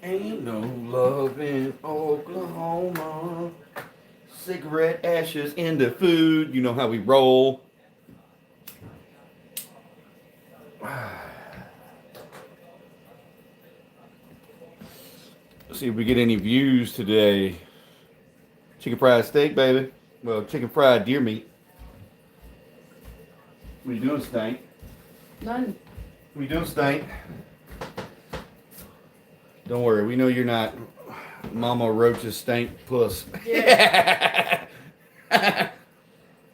Ain't no love in Oklahoma. Cigarette ashes in the food. You know how we roll. Let's see if we get any views today. Chicken fried steak, baby. Well, chicken fried deer meat. What you doing, Stank? None. What you doing, Stank? Don't worry, we know you're not Mama Roach's stank puss. Yeah. I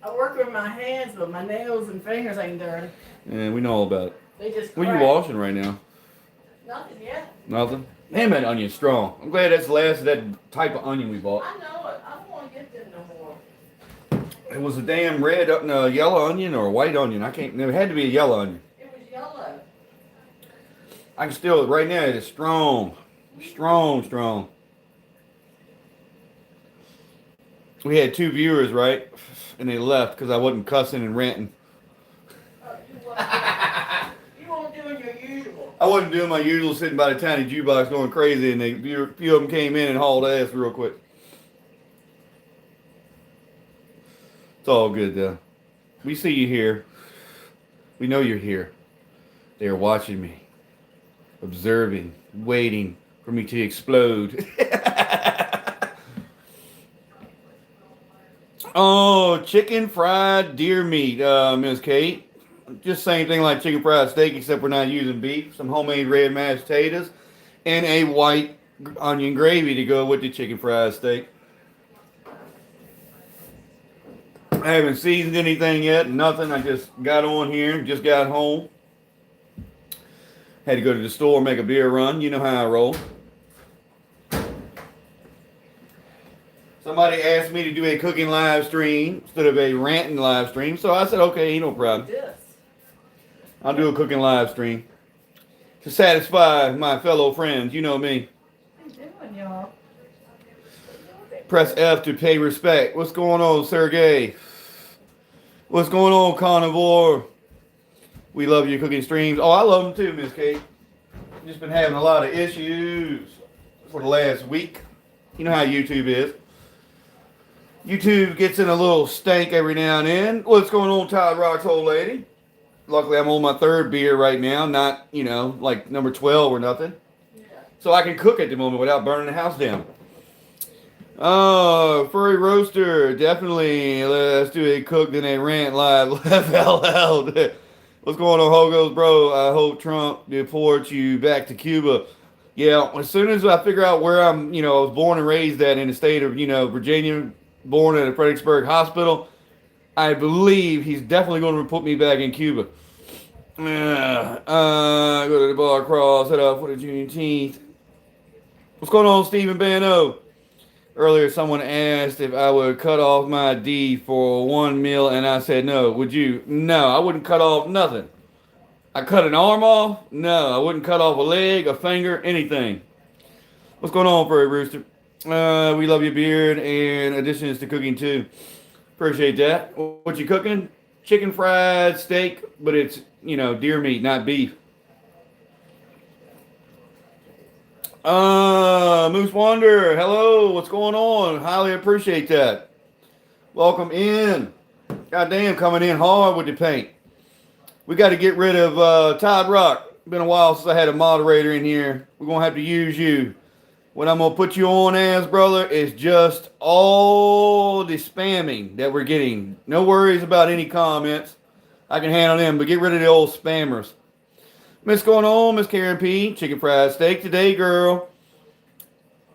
work with my hands, but my nails and fingers ain't dirty. Yeah, we know all about it. They just What are you crack. washing right now? Nothing yet. Nothing? Damn, that onion's strong. I'm glad that's the last of that type of onion we bought. I know it. I don't want to get them no more. It was a damn red, no, yellow onion or a white onion. I can't, it had to be a yellow onion. It was yellow. I can still, right now it is strong. Strong. We had 2 viewers, right? And they left because I wasn't cussing and ranting. You weren't doing your usual. I wasn't doing my usual sitting by the tiny jukebox going crazy, and a few of them came in and hauled ass real quick. It's all good, though. We see you here. We know you're here. They are watching me, observing, waiting for me to explode. Oh, chicken fried deer meat, Miss Kate. Just same thing like chicken fried steak, except we're not using beef. Some homemade red mashed potatoes, and a white onion gravy to go with the chicken fried steak. I haven't seasoned anything yet, nothing. I just got on here, just got home. Had to go to the store, make a beer run. You know how I roll. Somebody asked me to do a cooking live stream instead of a ranting live stream, so I said, okay, no problem. This. I'll do a cooking live stream to satisfy my fellow friends. You know me. What you doing, y'all? Press F to pay respect. What's going on, Sergey? What's going on, Carnivore? We love your cooking streams. Oh, I love them too, Miss Kate. Just been having a lot of issues for the last week. You know how YouTube is. YouTube gets in a little stank every now and then. What's going on, Todd Rock's old lady? Luckily, I'm on my 3rd beer right now, not, like number 12 or nothing. Yeah. So I can cook at the moment without burning the house down. Oh, Furry Roaster, definitely. Let's do a cook, then a rant live. Laugh out loud. What's going on, Hogos, bro? I hope Trump deports you back to Cuba. Yeah, as soon as I figure out where I was born and raised at in the state of, Virginia, born at a Fredericksburg hospital, I believe he's definitely going to put me back in Cuba. Go to the bar crawl, set up for the Juneteenth. What's going on, Stephen Bano? Earlier, someone asked if I would cut off my D for one meal, and I said no. Would you? No, I wouldn't cut off nothing. I cut an arm off? No, I wouldn't cut off a leg, a finger, anything. What's going on, Furry Rooster? We love your beard and additions to cooking too. Appreciate that. What you cooking? Chicken fried steak, but it's, deer meat, not beef. Moose Wonder, hello, what's going on? Highly appreciate that. Welcome in. Goddamn, coming in hard with the paint. We got to get rid of Todd Rock. Been a while since I had a moderator in here. We're going to have to use you. What I'm going to put you on as, brother, is just all the spamming that we're getting. No worries about any comments. I can handle them, but get rid of the old spammers. What's going on, Miss Karen P? Chicken fried steak today, girl.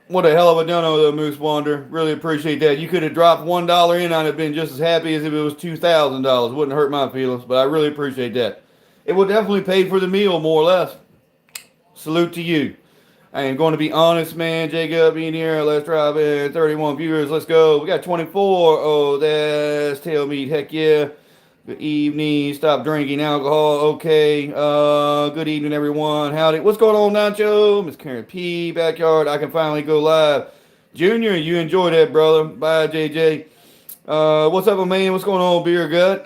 What a hell of a dono, though, Moose Wander. Really appreciate that. You could have dropped $1 in, I'd have been just as happy as if it was $2,000. Wouldn't hurt my feelings, but I really appreciate that. It will definitely pay for the meal, more or less. Salute to you. I am going to be honest, man. Jacob being here. Let's drive in. 31 viewers. Let's go. We got 24. Oh, that's tail meat. Heck yeah. Good evening. Stop drinking alcohol. Okay. Good evening, everyone. Howdy. What's going on, Nacho? Miss Karen P. Backyard. I can finally go live. Junior, you enjoy that, brother. Bye, JJ. What's up, my man? What's going on, Beer Gut?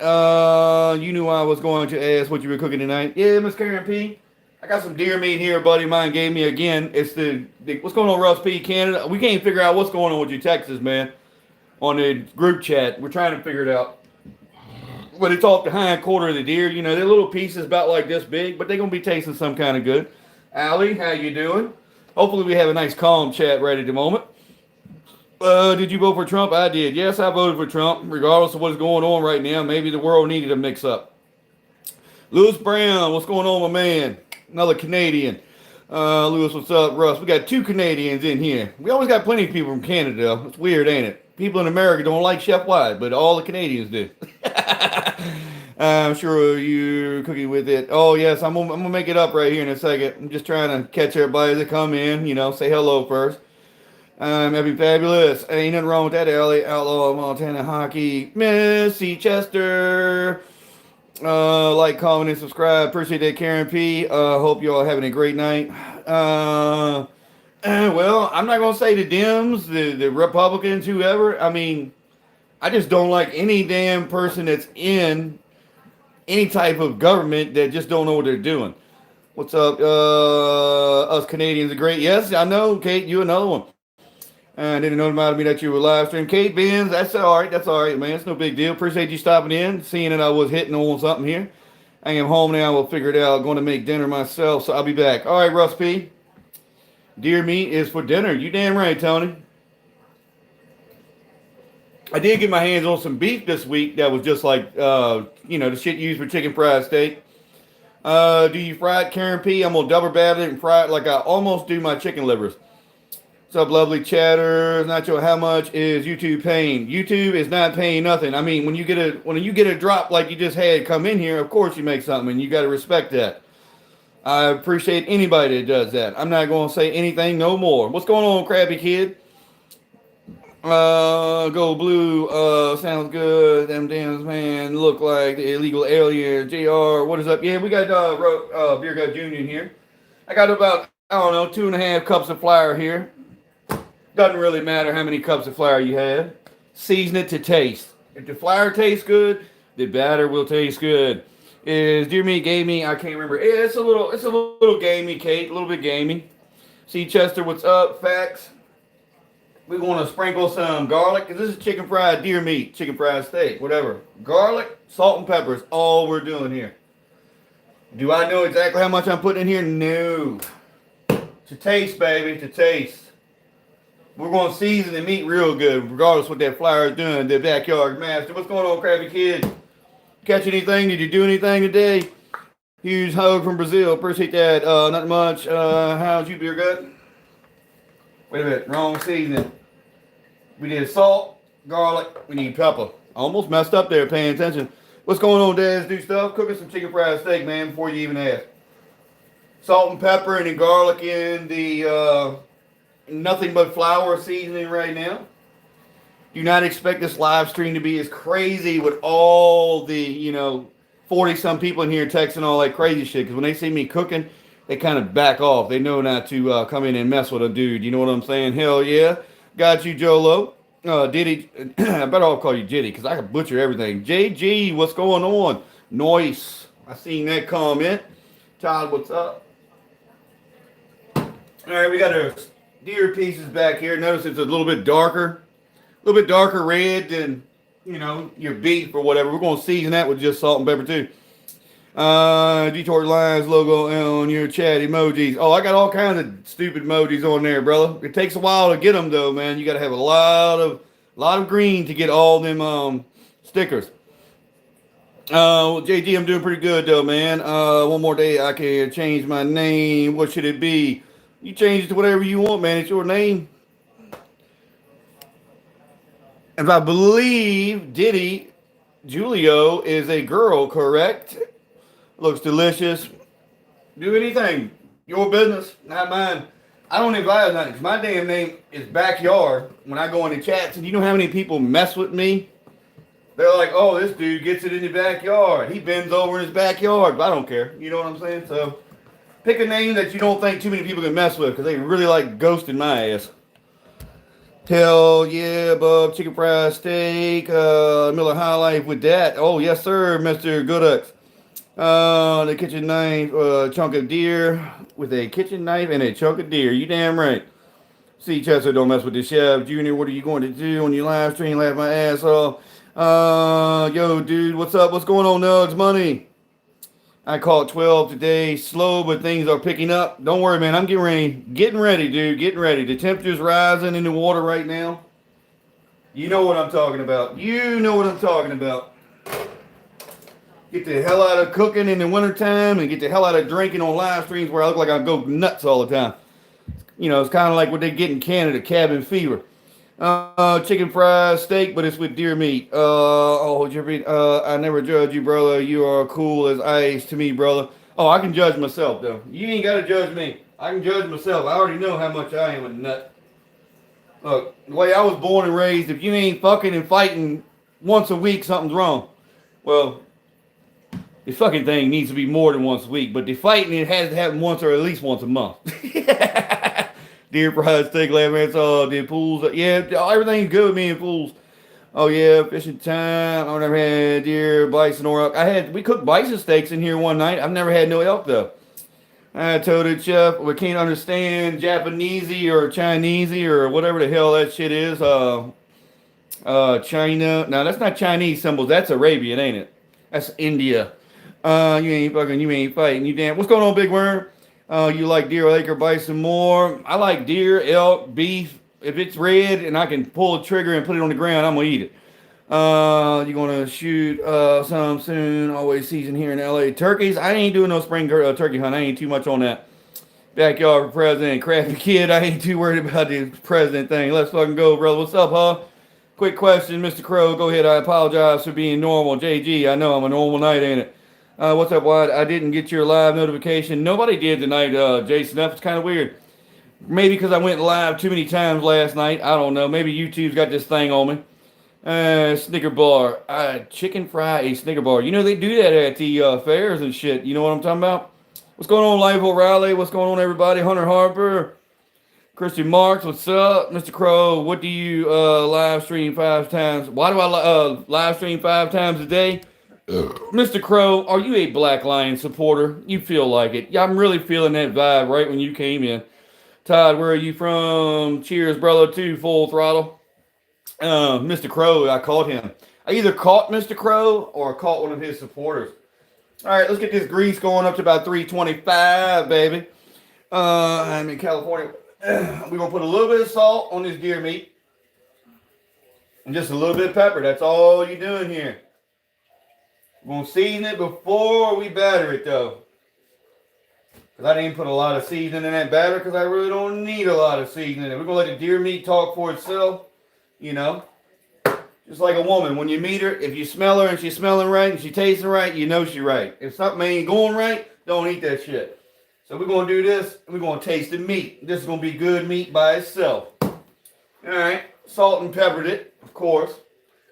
You knew I was going to ask what you were cooking tonight. Yeah, Miss Karen P. I got some deer meat here. A buddy of mine gave me again. It's the what's going on, Russ P. Canada. We can't figure out what's going on with you, Texas, man. On the group chat, we're trying to figure it out. But it's off the hind quarter of the deer. You know, they're little pieces about like this big, but they're gonna be tasting some kind of good. Allie, how you doing? Hopefully we have a nice calm chat right at the moment. Did you vote for Trump? I did. Yes, I voted for Trump, regardless of what's going on right now. Maybe the world needed a mix-up. Lewis Brown, what's going on, my man? Another Canadian. Lewis, what's up? Russ, we got 2 Canadians in here. We always got plenty of people from Canada, though. It's weird, ain't it? People in America don't like Chef White, but all the Canadians do. I'm sure you're cooking with it. Oh, yes, I'm gonna make it up right here in a second. I'm just trying to catch everybody that come in, you know, say hello first. That'd be fabulous. Ain't nothing wrong with that, Ellie. Outlaw Montana Hockey. Missy Chester. Like, comment, and subscribe. Appreciate that, Karen P. Hope you all having a great night. Well, I'm not going to say the Dems, the Republicans, whoever. I mean, I just don't like any damn person that's in any type of government that just don't know what they're doing. What's up? Us Canadians are great. Yes, I know, Kate. You another one. I didn't notify me that you were live streaming. Kate Benz, that's all right. That's all right, man. It's no big deal. Appreciate you stopping in, seeing that I was hitting on something here. I am home now. We'll figure it out. Going to make dinner myself, so I'll be back. All right, Russ P. Deer meat is for dinner. You damn right, Tony. I did get my hands on some beef this week that was just like, you know, the shit you use for chicken fried steak. Do you fry it, Karen P? I'm going to double batter it and fry it like I almost do my chicken livers. What's up, lovely chatters? Not sure how much is YouTube paying. YouTube is not paying nothing. I mean, when you get a drop like you just had come in here, of course you make something, and you got to respect that. I appreciate anybody that does that. I'm not going to say anything no more. What's going on, Krabby Kid? Go blue. Sounds good. Them dams, man, look like the illegal alien. JR, what is up? Yeah, we got Beer Gut Junior here. I got about, I don't know, 2.5 cups of flour here. Doesn't really matter how many cups of flour you have. Season it to taste. If the flour tastes good, the batter will taste good. Is deer meat gamey? I can't remember. It's a little gamey, Kate. A little bit gamey. See Chester, what's up? Facts. We want to sprinkle some garlic. This is chicken fried deer meat, chicken fried steak, whatever. Garlic, salt, and pepper is all we're doing here. Do I know exactly how much I'm putting in here? No. To taste, baby, to taste. We're going to season the meat real good, regardless what that flour is doing. The backyard master. What's going on, Krabby Kid? Catch anything? Did you do anything today? Huge hug from Brazil. Appreciate that. Not much. How's you, Beer Gut? Wait a minute. Wrong seasoning. We did salt, garlic. We need pepper. Almost messed up there paying attention. What's going on, Daz? Do stuff? Cooking some chicken fried steak, man, before you even ask. Salt and pepper and the garlic in the... nothing but flour seasoning right now. Do not expect this live stream to be as crazy with all the, 40 some people in here texting all that crazy shit. Because when they see me cooking, they kind of back off. They know not to come in and mess with a dude. You know what I'm saying? Hell yeah. Got you, Jolo. Diddy. I better all call you Jitty because I can butcher everything. JG, what's going on? Noise. I seen that comment. Todd, what's up? All right, we got our deer pieces back here. Notice it's a little bit darker red than, your beef or whatever. We're going to season that with just salt and pepper too. Detroit Lions logo on your chat emojis. Oh, I got all kinds of stupid emojis on there, brother. It takes a while to get them though, man. You got to have a lot of green to get all them stickers. Well, JG, I'm doing pretty good though, man. One more day I can change my name. What should it be? You change it to whatever you want, man. It's your name. If I believe Diddy Julio is a girl, correct? Looks delicious. Do anything. Your business, not mine. I don't advise nothing. My damn name is Backyard when I go in the chats. And you know how many people mess with me? They're like, oh, this dude gets it in the backyard. He bends over in his backyard. But I don't care. You know what I'm saying? So pick a name that you don't think too many people can mess with because they really like ghosting my ass. Hell yeah, bub. Chicken fried steak. Miller High Life with that. Oh, yes, sir, Mr. Gooducks. The kitchen knife, chunk of deer with a kitchen knife and a chunk of deer. You damn right. See, Chester, don't mess with the chef. Junior, what are you going to do on your live stream? Laugh my ass off. Yo, dude, what's up? What's going on, Nugs? Money. I caught 12 today. Slow, but things are picking up. Don't worry, man. I'm getting ready. Getting ready, dude. Getting ready. The temperature's rising in the water right now. You know what I'm talking about. You know what I'm talking about. Get the hell out of cooking in the wintertime and get the hell out of drinking on live streams where I look like I go nuts all the time. You know, it's kind of like what they get in Canada, cabin fever. Chicken fried steak, but it's with deer meat. I never judge you, brother. You are cool as ice to me, brother. Oh, I can judge myself, though. You ain't got to judge me. I can judge myself. I already know how much I am a nut. Look, the way I was born and raised, if you ain't fucking and fighting once a week, something's wrong. Well, the fucking thing needs to be more than once a week, but the fighting, it has to happen once or at least once a month. Deer fried steak, lamb and sauce, deer pools. Yeah, everything's good with me and pools. Oh yeah, fishing time. I've never had deer, bison, or elk. We cooked bison steaks in here one night. I've never had no elk though. I told the chef we can't understand Japanesey or Chinesey or whatever the hell that shit is. China. Now that's not Chinese symbols. That's Arabian, ain't it? That's India. You ain't fighting. You damn. What's going on, Big Worm? You like deer, elk, or bison more? I like deer, elk, beef. If it's red and I can pull a trigger and put it on the ground, I'm gonna eat it. You gonna shoot some soon? Always season here in LA. Turkeys? I ain't doing no spring turkey hunt. I ain't too much on that. Backyard for president, crafty kid. I ain't too worried about the president thing. Let's fucking go, brother. What's up, huh? Quick question, Mr. Crow. Go ahead. I apologize for being normal. JG, I know I'm a normal night, ain't it? What's up, Wyatt? I didn't get your live notification. Nobody did tonight, Jason. That's kind of weird. Maybe because I went live too many times last night. I don't know. Maybe YouTube's got this thing on me. Snicker bar. Chicken fry a Snicker bar. You know they do that at the fairs and shit. You know what I'm talking about? What's going on, Live O'Reilly? What's going on, everybody? Hunter Harper. Christian Marks, what's up? Mr. Crow, what do you live stream 5 times? Why do I live stream 5 times a day? Mr. Crow, are you a Black Lion supporter? You feel like it. Yeah, I'm really feeling that vibe right when you came in. Todd, where are you from? Cheers, brother, to Full Throttle. Mr. Crow, I caught him. I either caught Mr. Crow or caught one of his supporters. All right, let's get this grease going up to about 325, baby. I'm in California. We're going to put a little bit of salt on this deer meat. And just a little bit of pepper. That's all you're doing here. We're going to season it before we batter it, though. Because I didn't put a lot of seasoning in that batter because I really don't need a lot of seasoning. We're going to let the deer meat talk for itself. You know. Just like a woman. When you meet her, if you smell her and she's smelling right and she tasting right, you know she's right. If something ain't going right, don't eat that shit. So we're going to do this, and we're going to taste the meat. This is going to be good meat by itself. All right. Salt and peppered it, of course.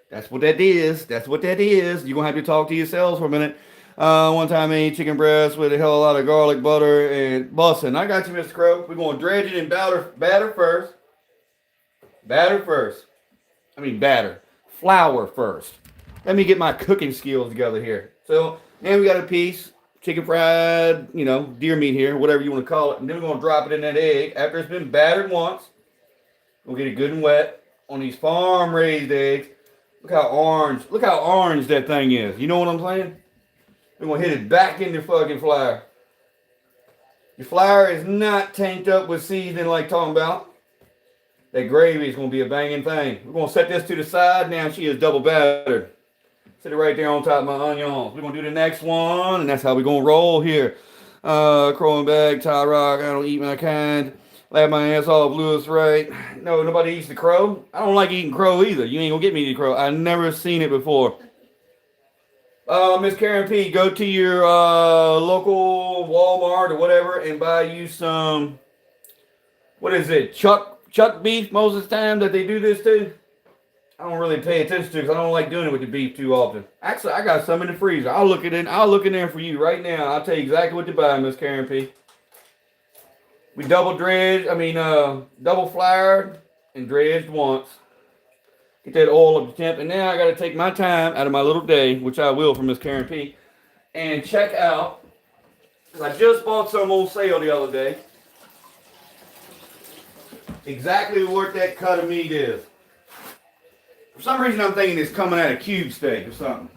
That's what that is. That's what that is. You're going to have to talk to yourselves for a minute. One time I ate chicken breast with a hell of a lot of garlic, butter, and bussin'. I got you, Mr. Crow. We're going to dredge it in batter first. Batter. Flour first. Let me get my cooking skills together here. So, now we got a piece. Chicken fried, deer meat here, whatever you want to call it. And then we're going to drop it in that egg. After it's been battered once, we'll get it good and wet on these farm-raised eggs. Look how orange that thing is. You know what I'm saying? We're going to hit it back in the fucking flour. Your flour is not tanked up with seasoning like talking about. That gravy is going to be a banging thing. We're going to set this to the side. Now she is double battered. Sit it right there on top of my onions. We're going to do the next one, and that's how we're going to roll here. Crowing bag, tie rock, I don't eat my kind. Laugh my ass off, Lewis, right? No, nobody eats the crow. I don't like eating crow either. You ain't going to get me the crow. I've never seen it before. Miss Karen P., go to your local Walmart or whatever and buy you some, what is it, chuck beef most of the time that they do this to. I don't really pay attention to it because I don't like doing it with the beef too often. Actually, I got some in the freezer. I'll look in there for you right now. I'll tell you exactly what to buy, Miss Karen P. We double floured and dredged once. Get that oil up to temp. And now I got to take my time out of my little day, which I will for Miss Karen P. and check out, because I just bought some on sale the other day, exactly what that cut of meat is. For some reason I'm thinking it's coming out of cube steak or something.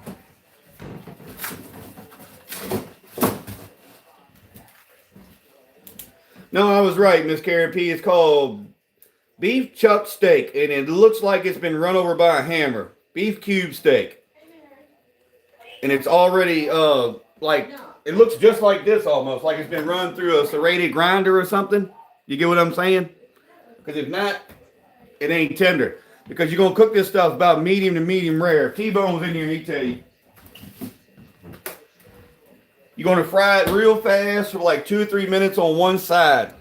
No, I was right, Miss Karen P. It's called beef chuck steak, and it looks like it's been run over by a hammer. Beef cube steak. And it's already, like, it looks just like this almost, like it's been run through a serrated grinder or something. You get what I'm saying? Because if not, it ain't tender. Because you're going to cook this stuff about medium to medium rare. T-bone's in here, he tell you. You're going to fry it real fast for like 2 or 3 minutes on one side.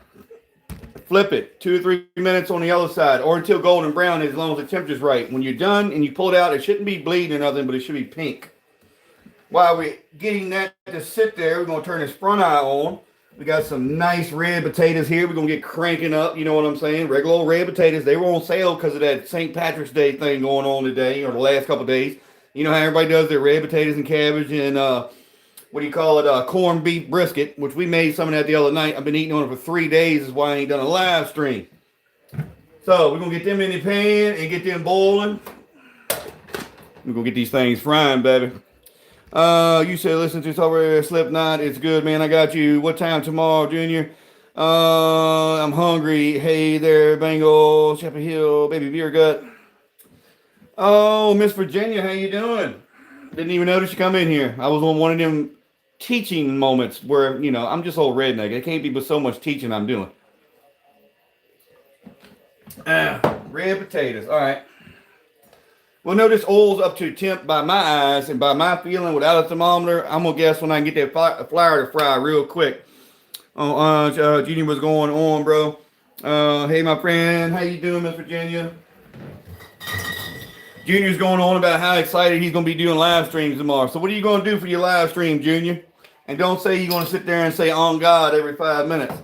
Flip it 2 or 3 minutes on the other side, or until golden brown, as long as the temperature's right. When you're done and you pull it out, it shouldn't be bleeding or nothing, but it should be pink. While we're getting that to sit there, we're going to turn this front eye on. We got some nice red potatoes here. We're going to get cranking up, you know what I'm saying? Regular old red potatoes. They were on sale because of that St. Patrick's Day thing going on today, or the last couple of days. You know how everybody does their red potatoes and cabbage and, what do you call it, corned beef brisket, which we made some of that the other night. I've been eating on it for 3 days, is why I ain't done a live stream. So we're going to get them in the pan and get them boiling. We're going to get these things frying, baby. You said listen to Sober Slipknot. It's good, man. I got you. What time tomorrow, Junior? I'm hungry. Hey there, Bengal, Shepherd Hill, baby beer gut. Oh, Miss Virginia, how you doing? Didn't even notice you come in here. I was on one of them teaching moments where, you know, I'm just old redneck. It can't be but so much teaching I'm doing. Red potatoes. All right. Well, notice oil's up to temp by my eyes and by my feeling without a thermometer. I'm going to guess when I can get that flour to fry real quick. Junior, what's going on, bro? Hey, my friend. How you doing, Miss Virginia? Junior's going on about how excited he's going to be doing live streams tomorrow. So what are you going to do for your live stream, Junior? And don't say you're going to sit there and say, on God, every 5 minutes.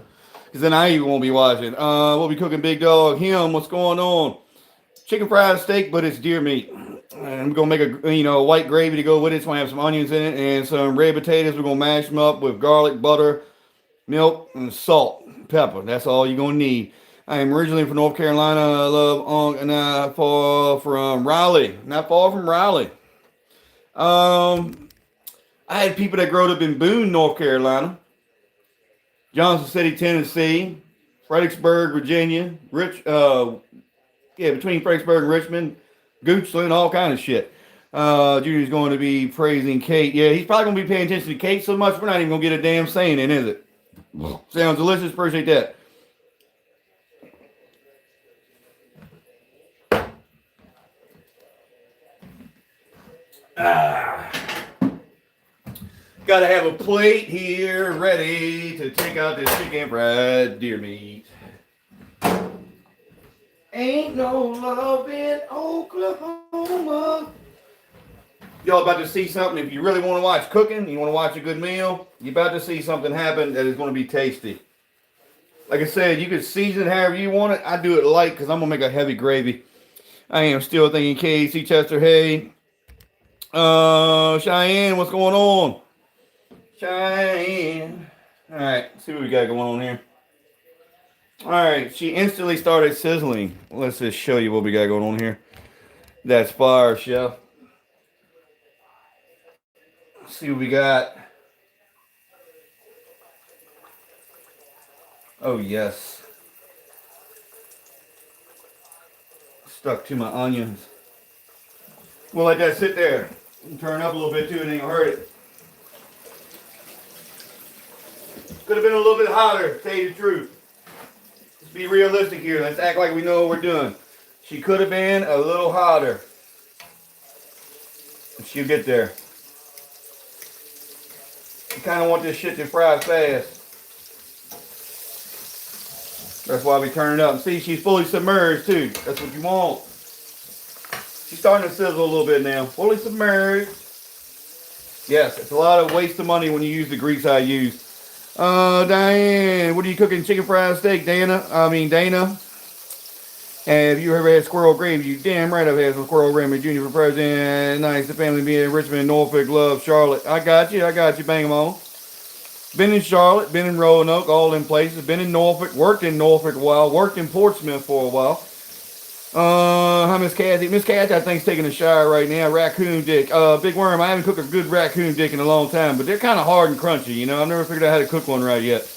Because then I even won't be watching. We'll be cooking Big Dog. Him, what's going on? Chicken fried steak, but it's deer meat. And I'm going to make a white gravy to go with it. It's going to have some onions in it and some red potatoes. We're going to mash them up with garlic, butter, milk, and salt, pepper. That's all you're going to need. I am originally from North Carolina. I love not far from Raleigh. Not far from Raleigh. I had people that grew up in Boone, North Carolina, Johnson City, Tennessee, Fredericksburg, Virginia, between Fredericksburg and Richmond, Goochland, all kind of shit. Junior's going to be praising Kate. Yeah, he's probably going to be paying attention to Kate so much, we're not even going to get a damn saying in, is it? Sounds delicious. Appreciate that. Gotta have a plate here ready to take out this chicken fried deer meat. Ain't no love in Oklahoma. Y'all about to see something. If you really want to watch cooking, you want to watch a good meal, you're about to see something happen that is going to be tasty. Like I said, you can season it however you want it. I do it light because I'm going to make a heavy gravy. I am still thinking Casey Chester. Hey. Cheyenne, what's going on? Cheyenne. Alright, see what we got going on here. Alright, she instantly started sizzling. Let's just show you what we got going on here. That's fire, chef. Let's see what we got. Oh, yes. Stuck to my onions. We'll let that sit there. Turn up a little bit too, and then you'll hurt it. Could have been a little bit hotter, to tell you the truth. Let's be realistic here. Let's act like we know what we're doing. She could have been a little hotter. She'll get there. You kind of want this shit to fry fast. That's why we turn it up. See, she's fully submerged too. That's what you want. She's starting to sizzle a little bit now. Fully submerged. Yes, it's a lot of waste of money when you use the grease I use. Diane, what are you cooking? Chicken fried steak, Dana. Have you ever had squirrel gravy? You damn right I've had some squirrel gravy. Junior for president. Nice. The family being in Richmond, Norfolk, love, Charlotte. I got you. Bang 'em on. Been in Charlotte, been in Roanoke, all in places. Been in Norfolk, worked in Norfolk a while, worked in Portsmouth for a while. Hi, Miss Kathy. Miss Kathy, I think's taking a shower right now. Raccoon dick. Big Worm, I haven't cooked a good raccoon dick in a long time, but they're kind of hard and crunchy, you know. I've never figured out how to cook one right yet.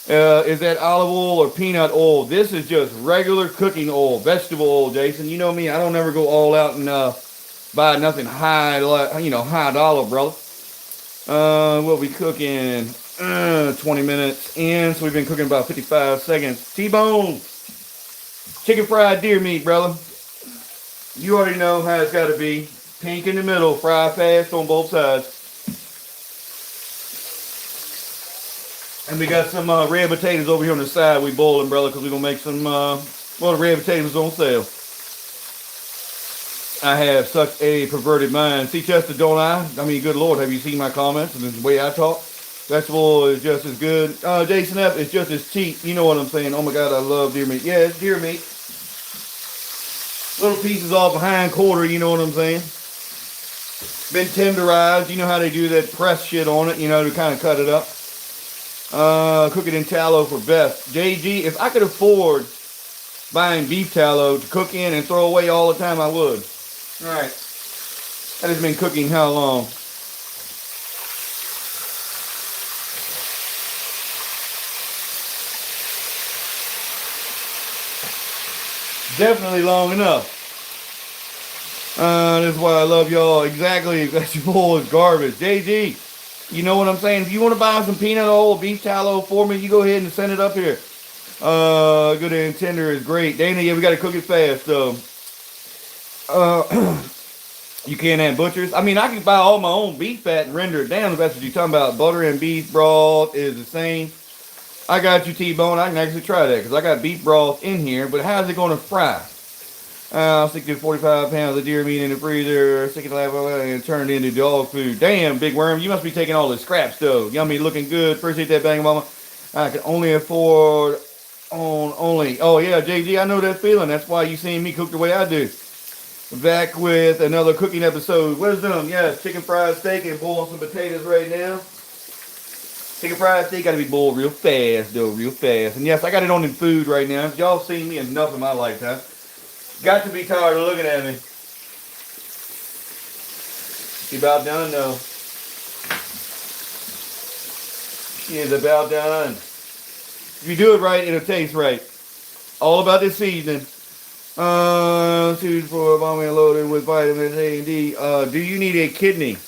Is that olive oil or peanut oil? This is just regular cooking oil, vegetable oil, Jason. You know me, I don't ever go all out and buy nothing high, high dollar, brother. We'll be cooking 20 minutes in, so we've been cooking about 55 seconds. T-bone. Chicken fried deer meat, brother. You already know how it's got to be. Pink in the middle, fry fast on both sides. And we got some red potatoes over here on the side we boiling, brother, because we're going to make some, the red potatoes on sale. I have such a perverted mind. See, Chester, don't I? I mean, good Lord, have you seen my comments and the way I talk? Vegetable is just as good. Jason F is just as cheap. You know what I'm saying? Oh my God, I love deer meat. Yeah, it's deer meat. Little pieces off a hind quarter, you know what I'm saying? Been tenderized. You know how they do that press shit on it, you know, to kind of cut it up. Cook it in tallow for best. JG, if I could afford buying beef tallow to cook in and throw away all the time, I would. All right. That has been cooking how long? Definitely long enough. This is why I love y'all. Exactly. Vegetable is garbage. JG, you know what I'm saying? If you want to buy some peanut oil, beef tallow for me, you go ahead and send it up here. Good and tender is great. Dana, yeah, we got to cook it fast, though. You can't have butchers. I mean, I can buy all my own beef fat and render it down if that's what you're talking about. Butter and beef broth is the same. I got you, T-Bone. I can actually try that because I got beef broth in here. But how's it going to fry? I'll stick to 45 pounds of deer meat in the freezer, stick it and turn it into dog food. Damn, Big Worm, you must be taking all the scraps, though. Yummy, looking good. Appreciate that, Bang Mama. I can only afford only. Oh, yeah, JG, I know that feeling. That's why you seen me cook the way I do. Back with another cooking episode. Wisdom, yes, chicken fried steak and boiling some potatoes right now. Chicken fried steak got to be boiled real fast, though, real fast. And yes, I got it on in food right now. Y'all seen me enough in my lifetime. Got to be tired of looking at me. She about done, though. She is about done. If you do it right, it'll taste right. All about this seasoning. Food for mommy and loaded with vitamins A and D. Do you need a kidney?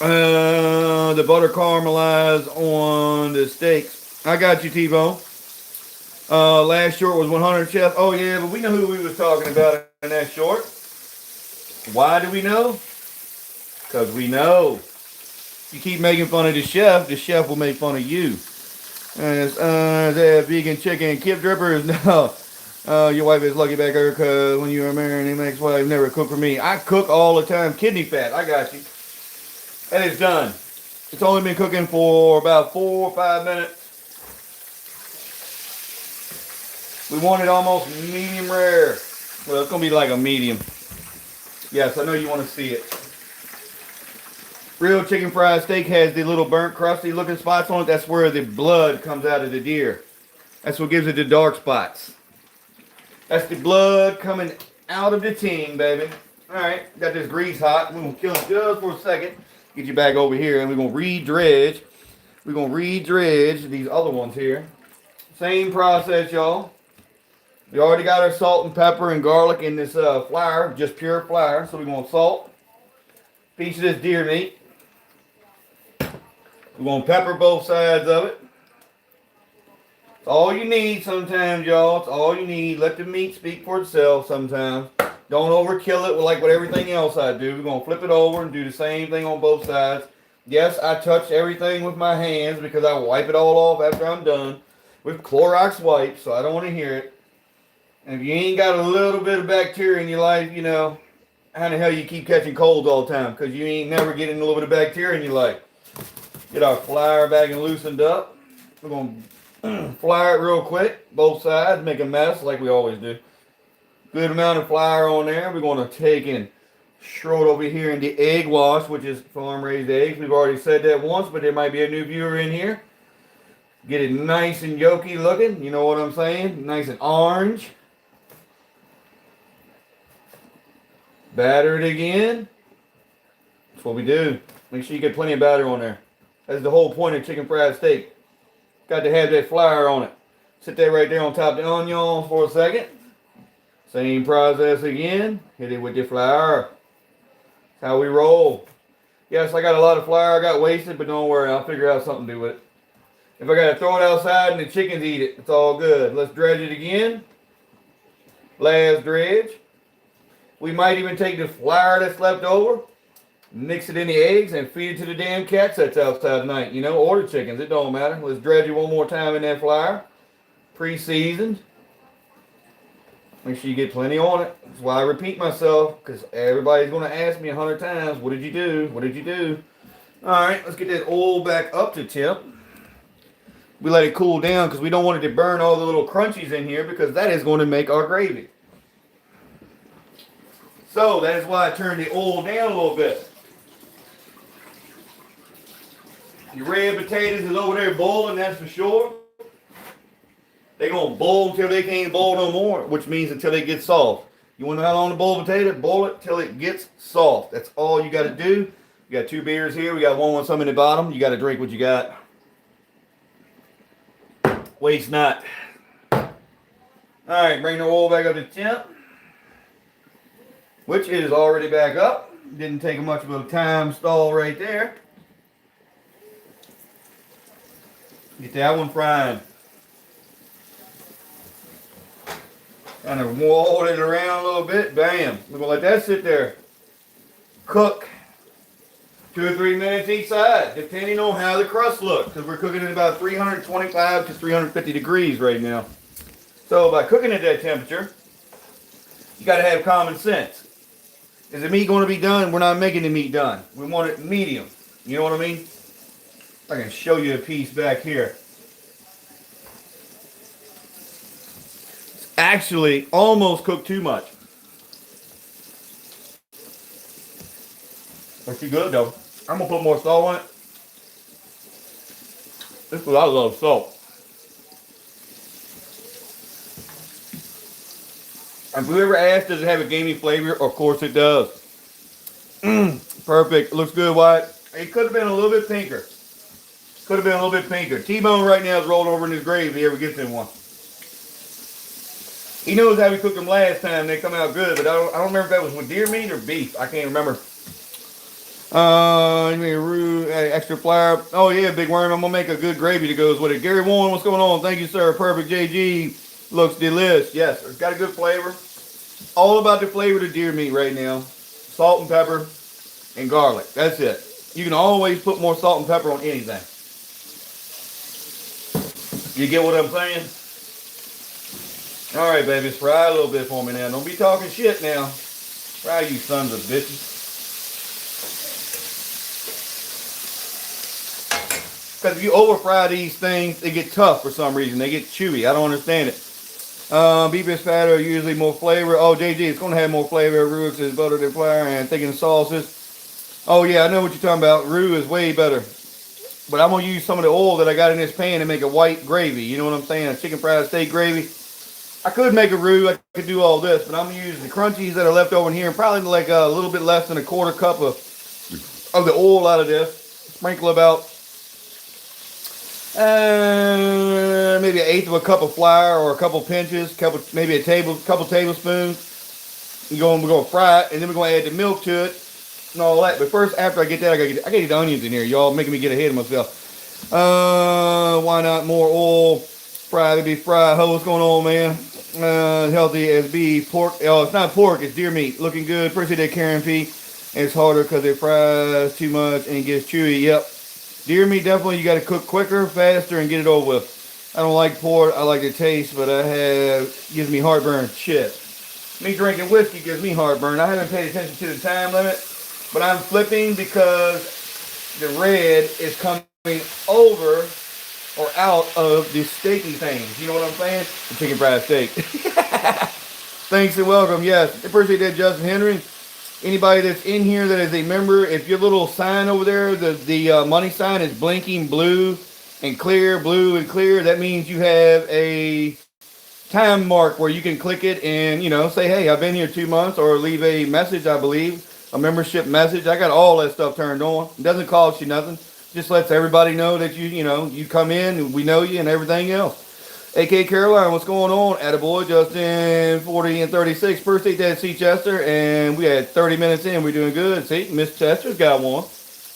The butter caramelized on the steaks. I got you, T-Bone. Last short was 100 chef. Oh yeah, but we know who we was talking about in that short. Why do we know? Because we know. You keep making fun of the chef will make fun of you. That vegan chicken kip drippers. No. Your wife is lucky back there because when you were married, your ex-wife never cooked for me. I cook all the time. Kidney fat. I got you. And it's done. It's only been cooking for about 4 or 5 minutes. We want it almost medium rare. Well, it's going to be like a medium. Yes, I know you want to see it. Real chicken fried steak has the little burnt, crusty looking spots on it. That's where the blood comes out of the deer. That's what gives it the dark spots. That's the blood coming out of the ting, baby. Alright, got this grease hot. We're going to kill it just for a second. Get you back over here and we're going to re-dredge. We're going to re-dredge these other ones here. Same process, y'all. We already got our salt and pepper and garlic in this flour, just pure flour. So we're going to salt. Piece of this deer meat. We're going to pepper both sides of it. It's all you need sometimes, y'all. It's all you need. Let the meat speak for itself sometimes. Don't overkill it like with everything else I do. We're going to flip it over and do the same thing on both sides. Yes, I touch everything with my hands because I wipe it all off after I'm done with Clorox wipes, so I don't want to hear it. And if you ain't got a little bit of bacteria in your life, you know, how the hell you keep catching colds all the time? Because you ain't never getting a little bit of bacteria in your life. Get our flour back and loosened up. We're going to Flour it real quick, both sides, make a mess like we always do. Good amount of flour on there. We're going to take and throw it over here in the egg wash, which is farm-raised eggs. We've already said that once, but there might be a new viewer in here. Get it nice and yolky looking, you know what I'm saying? Nice and orange. Batter it again. That's what we do. Make sure you get plenty of batter on there. That's the whole point of chicken fried steak. Got to have that flour on it. Sit that right there on top of the onion for a second. Same process again. Hit it with the flour. That's how we roll. Yes, I got a lot of flour. I got wasted, but don't worry. I'll figure out something to do with it. If I got to throw it outside and the chickens eat it, it's all good. Let's dredge it again. Last dredge. We might even take the flour that's left over, mix it in the eggs, and feed it to the damn cats that's outside tonight. You know, or the chickens. It don't matter. Let's dredge it one more time in that flour. Pre-seasoned. Make sure you get plenty on it. That's why I repeat myself, because everybody's going to ask me 100 times, what did you do? What did you do? All right, let's get that oil back up to temp. We let it cool down because we don't want it to burn all the little crunchies in here, because that is going to make our gravy. So that is why I turned the oil down a little bit. Your red potatoes is over there boiling, that's for sure. They're going to boil until they can't boil no more, which means until they get soft. You want to know how long to boil a potato? Boil it till it gets soft. That's all you got to do. We got 2 beers here. We got one with some in the bottom. You got to drink what you got. Waste not. All right, bring the oil back up to temp, which is already back up. Didn't take much of a time stall right there. Get that one fried. Kind of wall it around a little bit. Bam. We're going to let that sit there. Cook 2 or 3 minutes each side, depending on how the crust looks. Because we're cooking at about 325 to 350 degrees right now. So by cooking at that temperature, you got to have common sense. Is the meat going to be done? We're not making the meat done. We want it medium. You know what I mean? I can show you a piece back here. Actually almost cooked too much. But she good though. I'm gonna put more salt on it. This is because I love salt. And whoever asked, does it have a gamey flavor? Of course it does. Perfect. It looks good, Wyatt. It could have been a little bit pinker. Could have been a little bit pinker. T-Bone right now is rolled over in his grave if he ever gets in one. He knows how we cooked them last time. They come out good, but I don't remember if that was with deer meat or beef. I can't remember. Extra flour. Oh yeah, Big Worm. I'm gonna make a good gravy that goes with it. Gary Warren, what's going on? Thank you, sir. Perfect. JG looks delicious. Yes, it's got a good flavor. All about the flavor of the deer meat right now. Salt and pepper and garlic. That's it. You can always put more salt and pepper on anything. You get what I'm saying? All right, babies, fry a little bit for me now. Don't be talking shit now. Fry, you sons of bitches. Because if you over fry these things, they get tough for some reason. They get chewy. I don't understand it. Beef and spatter are usually more flavor. Oh, JG, it's going to have more flavor. Roux is better than flour and thinking sauces. Oh, yeah, I know what you're talking about. Roux is way better. But I'm going to use some of the oil that I got in this pan to make a white gravy. You know what I'm saying? A chicken fried steak gravy. I could make a roux. I could do all this. But I'm going to use the crunchies that are left over in here. And probably like a little bit less than a quarter cup of the oil out of this. Sprinkle about maybe 1/8 of a cup of flour or a couple pinches. Maybe a couple tablespoons. We're going to fry it. And then we're going to add the milk to it. And all that. But first, after I get that, I got to get the onions in here. Y'all making me get ahead of myself. Why not more oil? Fry, baby, fry. Ho, what's going on, man? Healthy as beef. Pork. Oh, it's not pork. It's deer meat. Looking good. Appreciate that, Karen P. It's harder because it fries too much and gets chewy. Yep. Deer meat, definitely, you got to cook quicker, faster, and get it over with. I don't like pork. I like the taste, but gives me heartburn. Shit. Me drinking whiskey gives me heartburn. I haven't paid attention to the time limit, but I'm flipping because the red is coming over or out of the steaky things. You know what I'm saying? The chicken fried steak. Thanks and welcome. Yes, appreciate that, Justin Henry. Anybody that's in here that is a member, if your little sign over there, the money sign is blinking blue and clear, that means you have a time mark where you can click it and, say, hey, I've been here 2 months, or leave a message, I believe, a membership message. I got all that stuff turned on. It doesn't cost you nothing. Just lets everybody know that you come in, we know you and everything else. AK Caroline, what's going on? Attaboy, Justin, 40 and 36. Appreciate that, C. Chester. And we had 30 minutes in. We're doing good. See, Miss Chester's got one.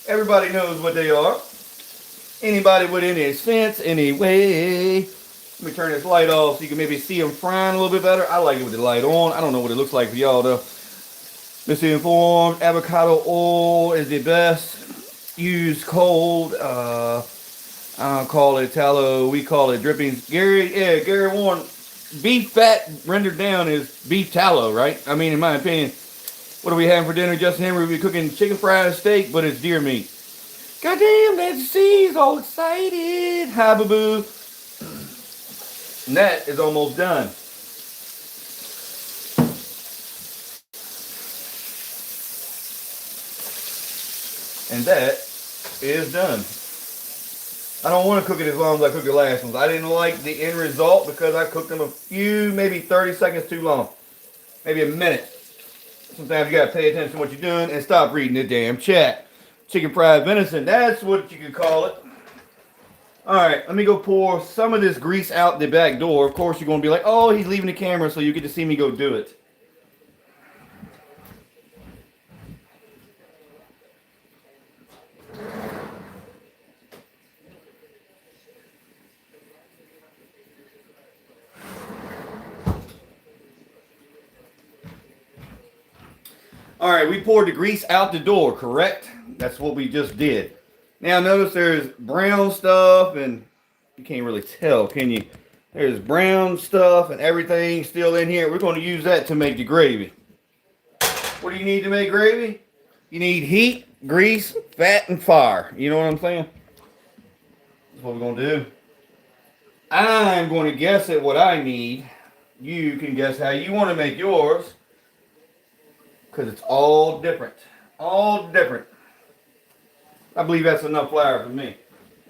Everybody knows what they are. Anybody with any sense, anyway. Let me turn this light off so you can maybe see them frying a little bit better. I like it with the light on. I don't know what it looks like for y'all, though. Misinformed, avocado oil is the best. Use cold. I don't call it tallow. We call it drippings. Gary Warren, beef fat rendered down is beef tallow, right? I mean, in my opinion. What are we having for dinner? Justin Henry, we're cooking chicken fried steak, but it's deer meat. Goddamn, Nancy C's all excited. Hi, boo-boo. And that is almost done. And that is done. I don't want to cook it as long as I cooked the last ones. I didn't like the end result because I cooked them a few, maybe 30 seconds too long. Maybe a minute. Sometimes you got to pay attention to what you're doing and stop reading the damn chat. Chicken fried venison, that's what you could call it. Alright, let me go pour some of this grease out the back door. Of course, you're going to be like, oh, he's leaving the camera so you get to see me go do it. All right, we poured the grease out the door, correct? That's what we just did. Now notice there's brown stuff, and you can't really tell, can you? There's brown stuff and everything still in here. We're going to use that to make the gravy. What do you need to make gravy? You need heat, grease, fat, and fire. You know what I'm saying? That's what we're going to do. I'm going to guess at what I need. You can guess how you want to make yours. Because it's all different. All different. I believe that's enough flour for me.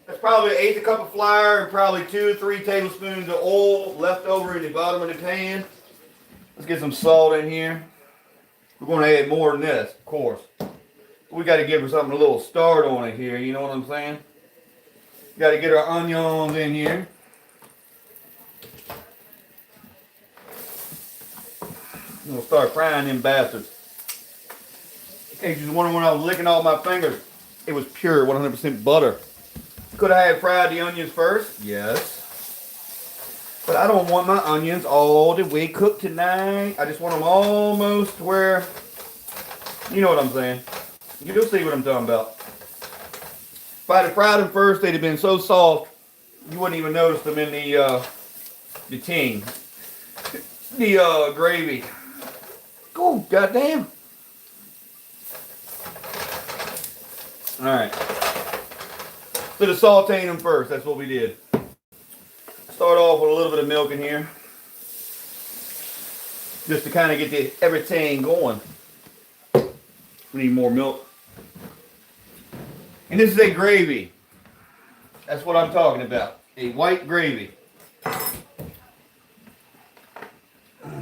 That's probably an eighth a cup of flour and probably 2 or 3 tablespoons of oil left over in the bottom of the pan. Let's get some salt in here. We're going to add more than this, of course. We got to give her something a little start on it here. You know what I'm saying? Got to get our onions in here. We'll start frying them bastards. In case you're wondering when I was licking all my fingers, it was pure 100% butter. Could I have fried the onions first? Yes. But I don't want my onions all the way cooked tonight. I just want them almost where, you know what I'm saying. You'll see what I'm talking about. If I'd have fried them first, they'd have been so soft, you wouldn't even notice them in the ting. The gravy. Oh, goddamn. Alright. So the sauteing them first, that's what we did. Start off with a little bit of milk in here. Just to kind of get everything going. We need more milk. And this is a gravy. That's what I'm talking about. A white gravy.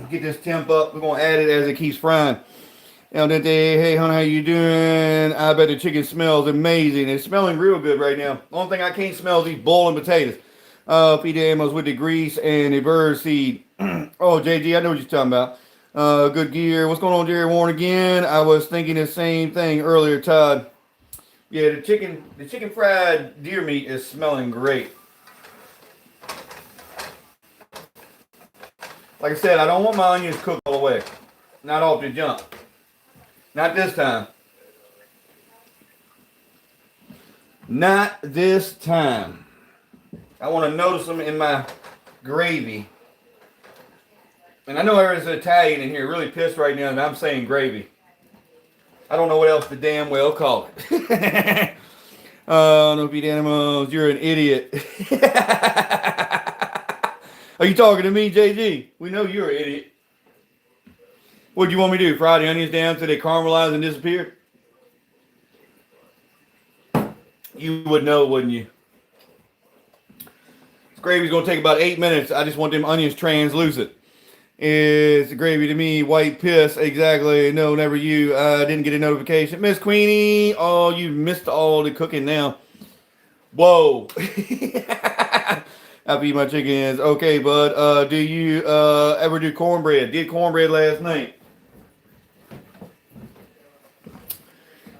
Get this temp up. We're going to add it as it keeps frying. El Dente, hey honey, how you doing? I bet the chicken smells amazing. It's smelling real good right now. The only thing I can't smell is these boiling potatoes. Feed the animals with the grease and the bird seed. Oh, JG, I know what you're talking about. Good gear. What's going on, Jerry Warren again? I was thinking the same thing earlier, Todd. Yeah, the chicken fried deer meat is smelling great. Like I said, I don't want my onions cooked all the way. Not off the jump. Not this time. Not this time. I want to notice them in my gravy. And I know there's an Italian in here really pissed right now and I'm saying gravy. I don't know what else to damn well call it. No feed animals. You're an idiot. Are you talking to me, JG? We know you're an idiot. What do you want me to do? Fry the onions down till they caramelize and disappear? You would know, wouldn't you? This gravy's going to take about 8 minutes. I just want them onions translucent. It's gravy to me, white piss. Exactly. No, never you. I didn't get a notification. Miss Queenie. Oh, you missed all the cooking now. Whoa. I feed my chickens. Okay, bud. Do you ever do cornbread? Did cornbread last night.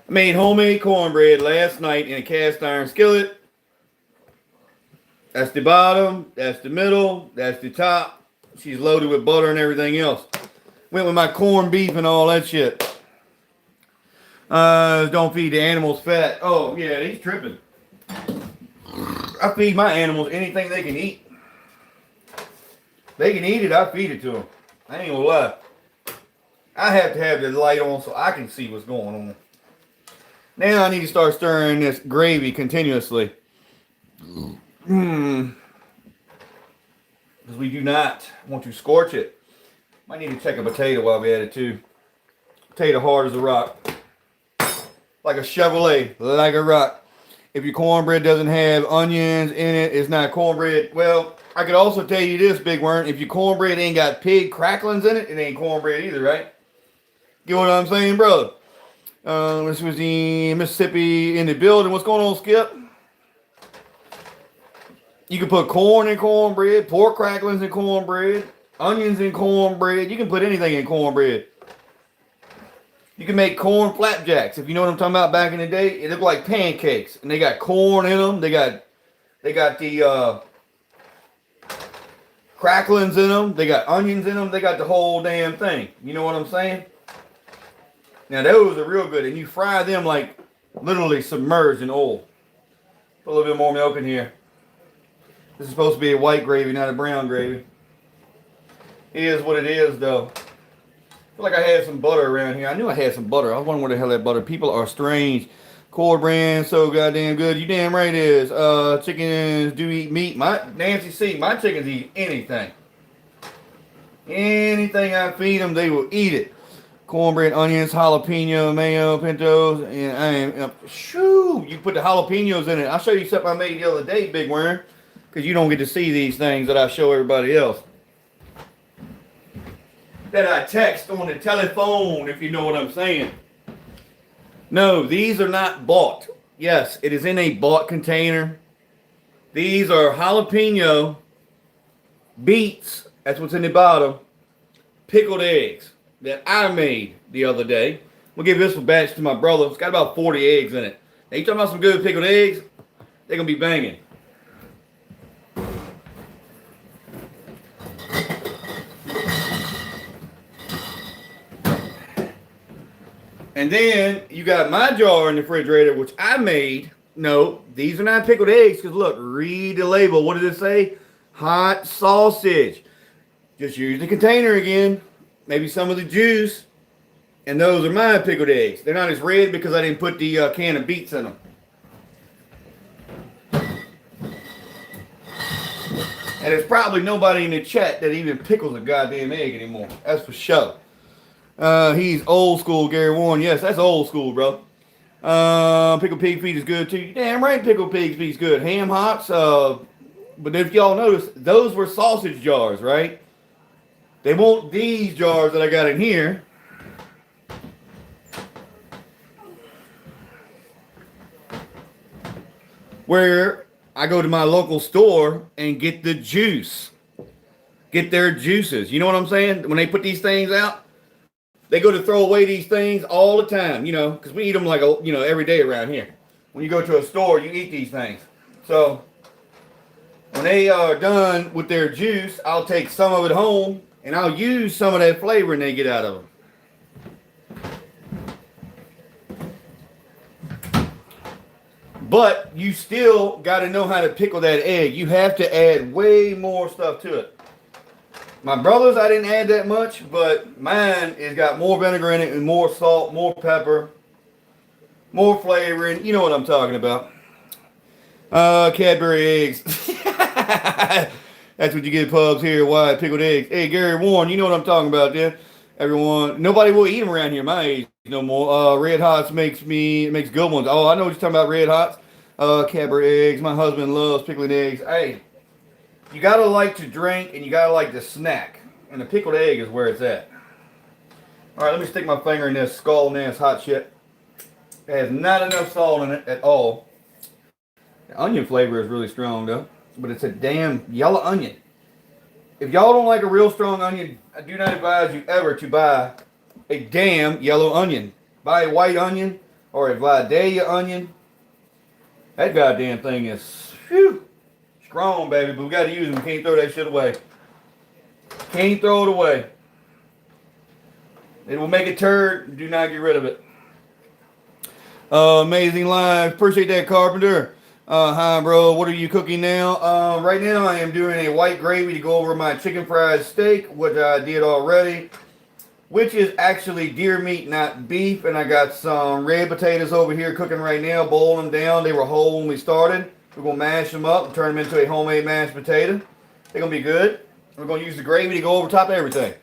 I made homemade cornbread last night in a cast iron skillet. That's the bottom. That's the middle. That's the top. She's loaded with butter and everything else. Went with my corned beef and all that shit. Don't feed the animals fat. Oh, yeah, he's tripping. I feed my animals anything they can eat. They can eat it, I feed it to them. I ain't gonna lie. I have to have the light on so I can see what's going on. Now I need to start stirring this gravy continuously. Because we do not want to scorch it. Might need to check a potato while we add it too. Potato hard as a rock. Like a Chevrolet, like a rock. If your cornbread doesn't have onions in it, it's not cornbread. Well, I could also tell you this, Big Worm. If your cornbread ain't got pig cracklings in it, it ain't cornbread either, right? Get what I'm saying, brother? This was the Mississippi in the building. What's going on, Skip? You can put corn in cornbread, pork cracklings in cornbread, onions in cornbread. You can put anything in cornbread. You can make corn flapjacks. If you know what I'm talking about back in the day, it looked like pancakes. And they got corn in them. They got the cracklings in them. They got onions in them. They got the whole damn thing. You know what I'm saying? Now those are real good. And you fry them like literally submerged in oil. Put a little bit more milk in here. This is supposed to be a white gravy, not a brown gravy. It is what it is, though. I feel like I had some butter around here. I knew I had some butter. I was wondering where the hell that butter. People are strange. Core brand, so goddamn good. You damn right it is. Chickens do eat meat. Nancy C, my chickens eat anything. Anything I feed them, they will eat it. Cornbread, onions, jalapeno, mayo, pintos, and I am. Shoo! You put the jalapenos in it. I'll show you something I made the other day, Big Worm, because you don't get to see these things that I show everybody else. That I text on the telephone, if you know what I'm saying. No, these are not bought. Yes, it is in a bought container. These are jalapeno, beets, that's what's in the bottom, pickled eggs that I made the other day. We'll give this a batch to my brother. It's got about 40 eggs in it. Now you talking about some good pickled eggs? They're going to be banging. And then you got my jar in the refrigerator, which I made. No, these are not pickled eggs, because look, read the label. What does it say? Hot sausage. Just use the container again. Maybe some of the juice. And those are my pickled eggs. They're not as red because I didn't put the can of beets in them. And there's probably nobody in the chat that even pickles a goddamn egg anymore. That's for sure. He's old school, Gary Warren. Yes, that's old school, bro. Pickled pig feet is good too. Damn right, pickled pig feet is good. Ham hocks. But if y'all notice, those were sausage jars, right? They want these jars that I got in here. Where I go to my local store and get the juice. Get their juices. You know what I'm saying? When they put these things out. They go to throw away these things all the time, you know, because we eat them like, every day around here. When you go to a store, you eat these things. So when they are done with their juice, I'll take some of it home and I'll use some of that flavoring they get out of them. But you still got to know how to pickle that egg. You have to add way more stuff to it. My brother's, I didn't add that much, but mine has got more vinegar in it and more salt, more pepper, more flavoring. You know what I'm talking about. Cadbury eggs. That's what you get at pubs here. Why pickled eggs? Hey, Gary Warren, you know what I'm talking about, yeah? Everyone, nobody will eat them around here my age no more. Red Hots makes good ones. Oh, I know what you're talking about, Red Hots. Cadbury eggs. My husband loves pickled eggs. Hey, you gotta like to drink and you gotta like to snack, and the pickled egg is where it's at. All right, let me stick my finger in this scalding ass hot shit. It has not enough salt in it at all. The onion flavor is really strong though, but it's a damn yellow onion. If y'all don't like a real strong onion, I do not advise you ever to buy a damn yellow onion. Buy a white onion or a Vidalia onion. That goddamn thing is strong, baby, but we got to use them. We can't throw that shit away. Can't throw it away. It will make a turd. Do not get rid of it. Amazing live. Appreciate that, Carpenter. Hi, bro. What are you cooking now? Right now, I am doing a white gravy to go over my chicken fried steak, which I did already, which is actually deer meat, not beef. And I got some red potatoes over here cooking right now, boiling them down. They were whole when we started. We're going to mash them up and turn them into a homemade mashed potato. They're going to be good. We're going to use the gravy to go over top of everything.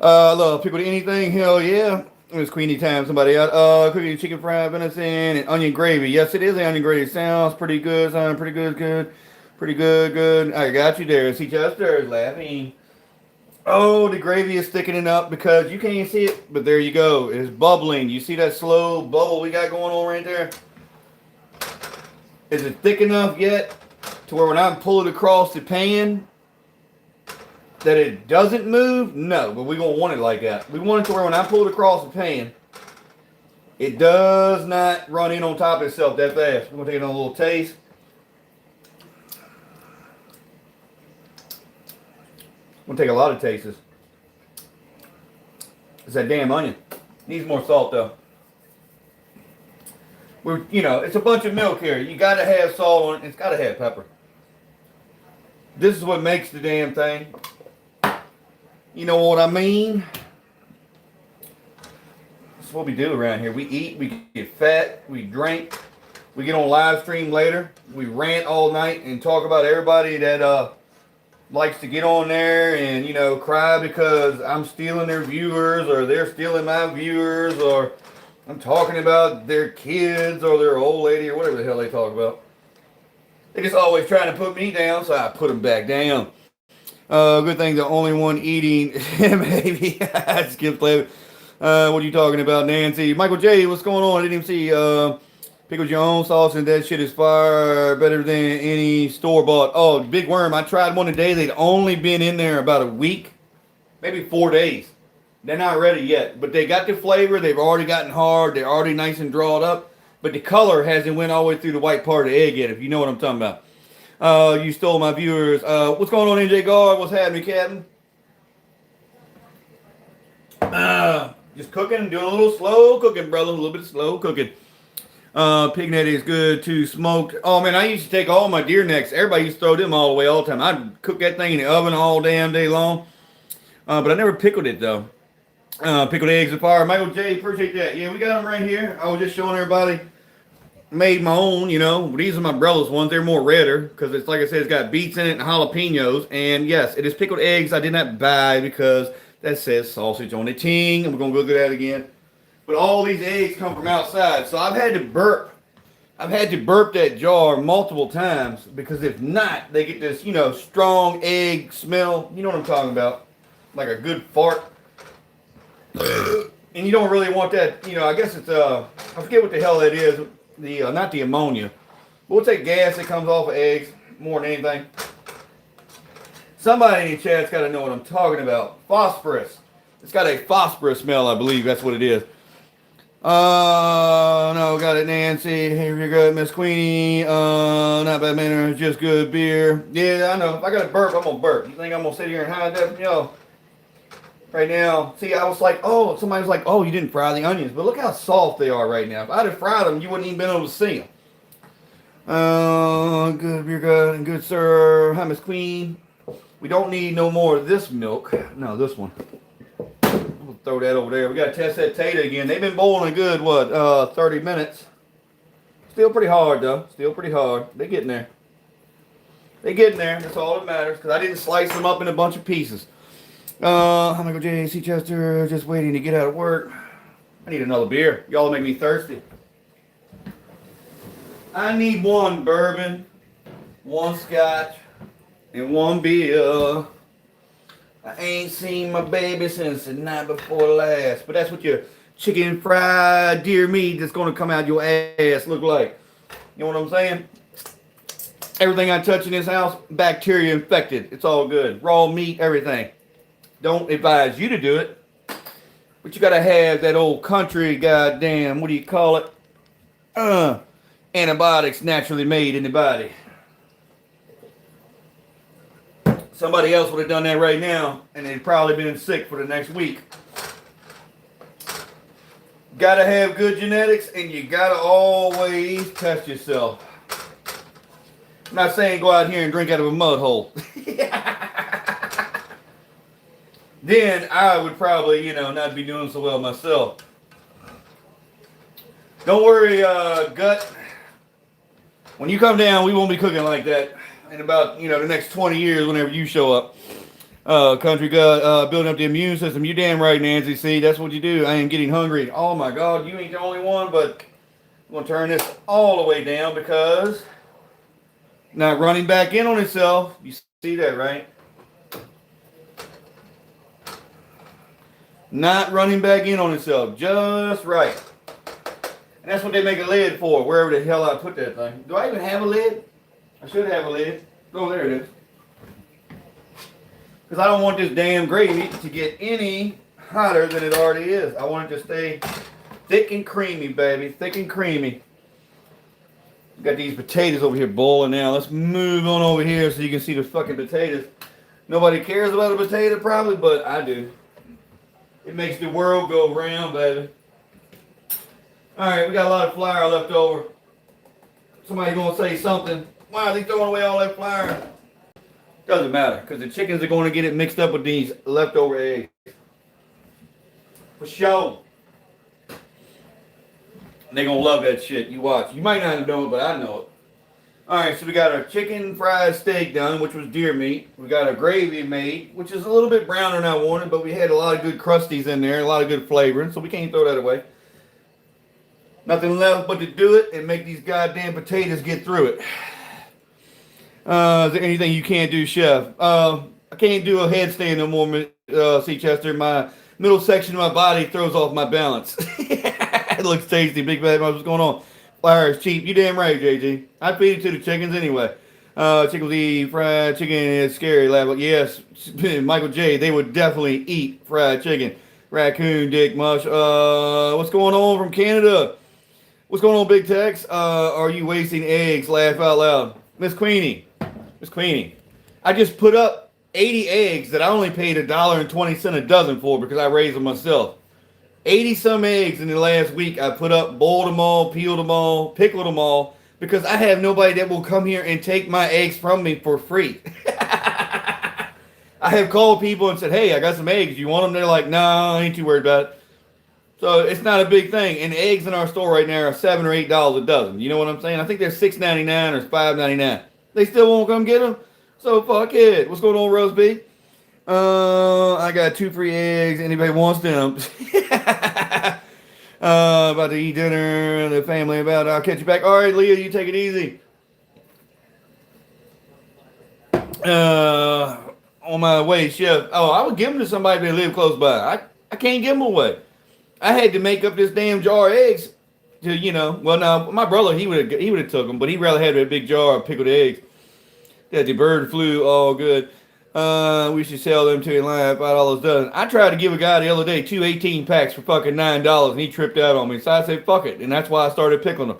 Love pickled anything. Hell yeah. It was Queenie time. Somebody out. Cooking chicken fried venison and onion gravy. Yes, it is the onion gravy. Sounds pretty good. Sounds pretty good. Good. Pretty good. Good. I got you there. See Chester is laughing. Oh, the gravy is thickening up because you can't see it, but there you go. It's bubbling. You see that slow bubble we got going on right there? Is it thick enough yet to where when I pull it across the pan that it doesn't move? No, but we're going to want it like that. We want it to where when I pull it across the pan, it does not run in on top of itself that fast. We're going to take it on a little taste. I'm going to take a lot of tastes. It's that damn onion. Needs more salt though. It's a bunch of milk here. You got to have salt on it. It's got to have pepper. This is what makes the damn thing. You know what I mean? That's what we do around here. We eat, we get fat, we drink, we get on live stream later, we rant all night and talk about everybody that likes to get on there and, cry because I'm stealing their viewers or they're stealing my viewers or I'm talking about their kids or their old lady or whatever the hell they talk about. They just always trying to put me down, so I put them back down. Good thing the only one eating, maybe. Skip flavor. What are you talking about, Nancy? Michael J, what's going on? I didn't even see. Pickle your own sauce and that shit is fire, better than any store-bought. Oh, Big Worm, I tried one today. They'd only been in there about a week, maybe 4 days. They're not ready yet, but they got the flavor. They've already gotten hard. They're already nice and drawed up, but the color hasn't went all the way through the white part of the egg yet, if you know what I'm talking about. You stole my viewers. What's going on, NJ Guard? What's happening, Captain? Just cooking, doing a little slow cooking, brother. A little bit of slow cooking. Pig neck is good too, smoked. Oh man, I used to take all my deer necks. Everybody used to throw them all away all the time. I'd cook that thing in the oven all damn day long. But I never pickled it though. Pickled eggs and fire. Michael J, appreciate that. Yeah, we got them right here. I was just showing everybody. Made my own, These are my brother's ones. They're more redder because it's like I said, it's got beets in it and jalapenos. And yes, it is pickled eggs. I did not buy because that says sausage on the ting. And we're gonna go through that again. But all these eggs come from outside, so I've had to burp. I've had to burp that jar multiple times because if not, they get this, strong egg smell. You know what I'm talking about? Like a good fart. And you don't really want that, I guess it's, I forget what the hell that is. Not the ammonia. We'll take gas that comes off of eggs more than anything. Somebody in the chat's got to know what I'm talking about. Phosphorus. It's got a phosphorus smell, I believe. That's what it is. No, got it, Nancy. Here you go, Miss Queenie. Not bad manner, just good beer. Yeah, I know. If I got to burp, I'm going to burp. You think I'm going to sit here and hide that from y'all? Right now, see, I was like, somebody was like, you didn't fry the onions. But look how soft they are right now. If I'd have fried them, you wouldn't even been able to see them. Good, beer, good, and good, sir. Hi, Miss Queen. We don't need no more of this milk. No, this one. We'll throw that over there. We got to test that tater again. They've been boiling a good, 30 minutes. Still pretty hard though. Still pretty hard. They getting there. They getting there. That's all that matters. Because I didn't slice them up in a bunch of pieces. Michael J. C. Chester, just waiting to get out of work. I need another beer. Y'all make me thirsty. I need one bourbon, one scotch, and one beer. I ain't seen my baby since the night before last. But that's what your chicken fried deer meat that's going to come out your ass look like. You know what I'm saying? Everything I touch in this house, bacteria infected. It's all good. Raw meat, everything. Don't advise you to do it. But you got to have that old country goddamn, what do you call it? Antibiotics naturally made in the body. Somebody else would have done that right now, and they'd probably been sick for the next week. Gotta have good genetics, and you gotta always test yourself. I'm not saying go out here and drink out of a mud hole. Then I would probably, not be doing so well myself. Don't worry, Gut. When you come down, we won't be cooking like that. In about, the next 20 years, whenever you show up. Country Gut, building up the immune system. You damn right, Nancy. See, that's what you do. I am getting hungry. Oh my God, you ain't the only one, but I'm going to turn this all the way down because not running back in on itself. You see that, right? Not running back in on itself. Just right. And that's what they make a lid for, wherever the hell I put that thing. Do I even have a lid? I should have a lid. Oh, there it is. Because I don't want this damn gravy to get any hotter than it already is. I want it to stay thick and creamy, baby. Thick and creamy. Got these potatoes over here boiling now. Let's move on over here so you can see the fucking potatoes. Nobody cares about a potato probably, but I do. It makes the world go round, baby. Alright, we got a lot of flour left over. Somebody gonna say something. Why are they throwing away all that flour? Doesn't matter, because the chickens are going to get it mixed up with these leftover eggs. For sure. They're going to love that shit. You watch. You might not know it, but I know it. Alright, so we got our chicken fried steak done, which was deer meat. We got our gravy made, which is a little bit browner than I wanted, but we had a lot of good crusties in there, a lot of good flavoring, so we can't throw that away. Nothing left but to do it and make these goddamn potatoes get through it. Is there anything you can't do, Chef? I can't do a headstand no more, C. Chester. My middle section of my body throws off my balance. It looks tasty. Big bad. What's going on? Flour is cheap. You damn right, JG. I feed it to the chickens anyway. Chickens eat fried chicken. It's scary. Laugh. Yes, Michael J. They would definitely eat fried chicken. Raccoon, Dick Mush. What's going on from Canada? What's going on, Big Tex? Are you wasting eggs? Laugh out loud. Miss Queenie. I just put up 80 eggs that I only paid $1.20 a dozen for because I raised them myself. 80 some eggs in the last week I put up, boiled them all, peeled them all, pickled them all, because I have nobody that will come here and take my eggs from me for free. I have called people and said, hey, I got some eggs. You want them? They're like, no, I ain't too worried about it. So it's not a big thing. And the eggs in our store right now are $7 or $8 a dozen. You know what I'm saying? I think they're $6.99 or $5.99. They still won't come get them? So fuck it. What's going on, Rose B? I got 2 free eggs. Anybody wants them? About to eat dinner. The family about. I'll catch you back. All right, Leah, you take it easy. On my way, Chef. Oh, I would give them to somebody that live close by. I can't give them away. I had to make up this damn jar of eggs. To, well, now my brother he would have took them, but he'd rather have a big jar of pickled eggs. That the bird flu, all good. We should sell them to Atlanta, $5 a dozen. I tried to give a guy the other day 2 18 packs for fucking $9, and he tripped out on me. So I said, fuck it, and that's why I started pickling them.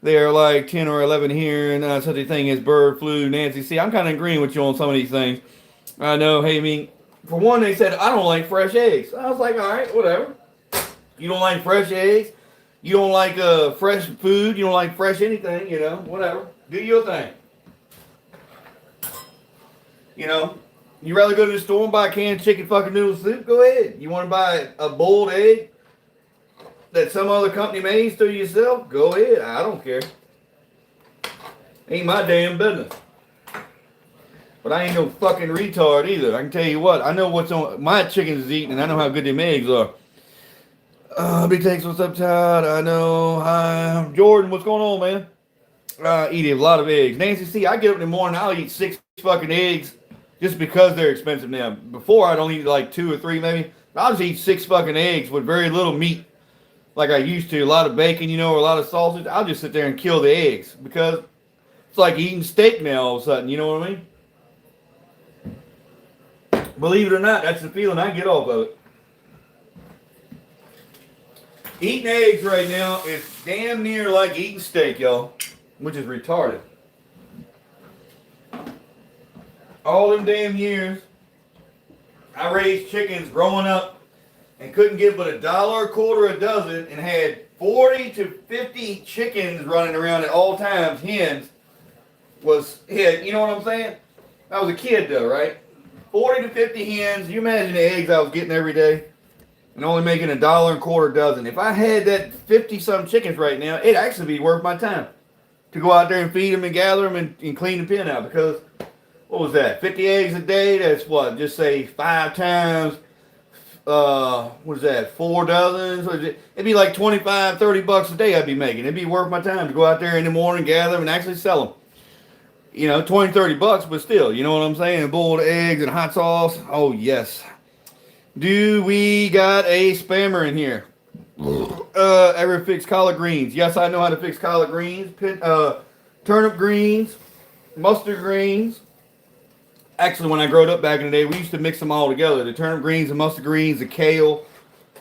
They're like 10 or 11 here, and such a thing as bird flu, Nancy. See, I'm kind of agreeing with you on some of these things. I know. Hey, I mean, for one, they said I don't like fresh eggs. I was like, all right, whatever. You don't like fresh eggs? You don't like fresh food? You don't like fresh anything? Whatever. Do your thing. You rather go to the store and buy a canned chicken fucking noodle soup? Go ahead. You want to buy a boiled egg that some other company made to yourself? Go ahead. I don't care. Ain't my damn business. But I ain't no fucking retard either. I can tell you what. I know what's on my chickens is eating, and I know how good them eggs are. Big Takes, what's up, Todd? I know. Hi. Jordan, what's going on, man? Eat a lot of eggs. Nancy C, I get up in the morning, I'll eat 6 fucking eggs just because they're expensive now. Before, I'd only eat like 2 or 3 maybe. I'll just eat 6 fucking eggs with very little meat like I used to. A lot of bacon, or a lot of sausage. I'll just sit there and kill the eggs because it's like eating steak now all of a sudden. You know what I mean? Believe it or not, that's the feeling I get off of it. Eating eggs right now is damn near like eating steak, y'all, which is retarded. All them damn years, I raised chickens growing up and couldn't get but $1.25 a dozen and had 40 to 50 chickens running around at all times. Hens you know what I'm saying? I was a kid though, right? 40 to 50 hens. You imagine the eggs I was getting every day and only making $1.25 a dozen. If I had that 50-some chickens right now, it'd actually be worth my time to go out there and feed them and gather them and clean the pen out because, what was that, 50 eggs a day? That's what, just say 5 times, what is that, 4 dozens? It'd be like 25, 30 bucks a day I'd be making. It'd be worth my time to go out there in the morning, gather them, and actually sell them. 20, 30 bucks, but still, you know what I'm saying? Boiled eggs and hot sauce. Oh, yes. Do we got a spammer in here? Ever fix collard greens? Yes, I know how to fix collard greens. Turnip greens, mustard greens. Actually, when I growed up back in the day, we used to mix them all together. The turnip greens, the mustard greens, the kale,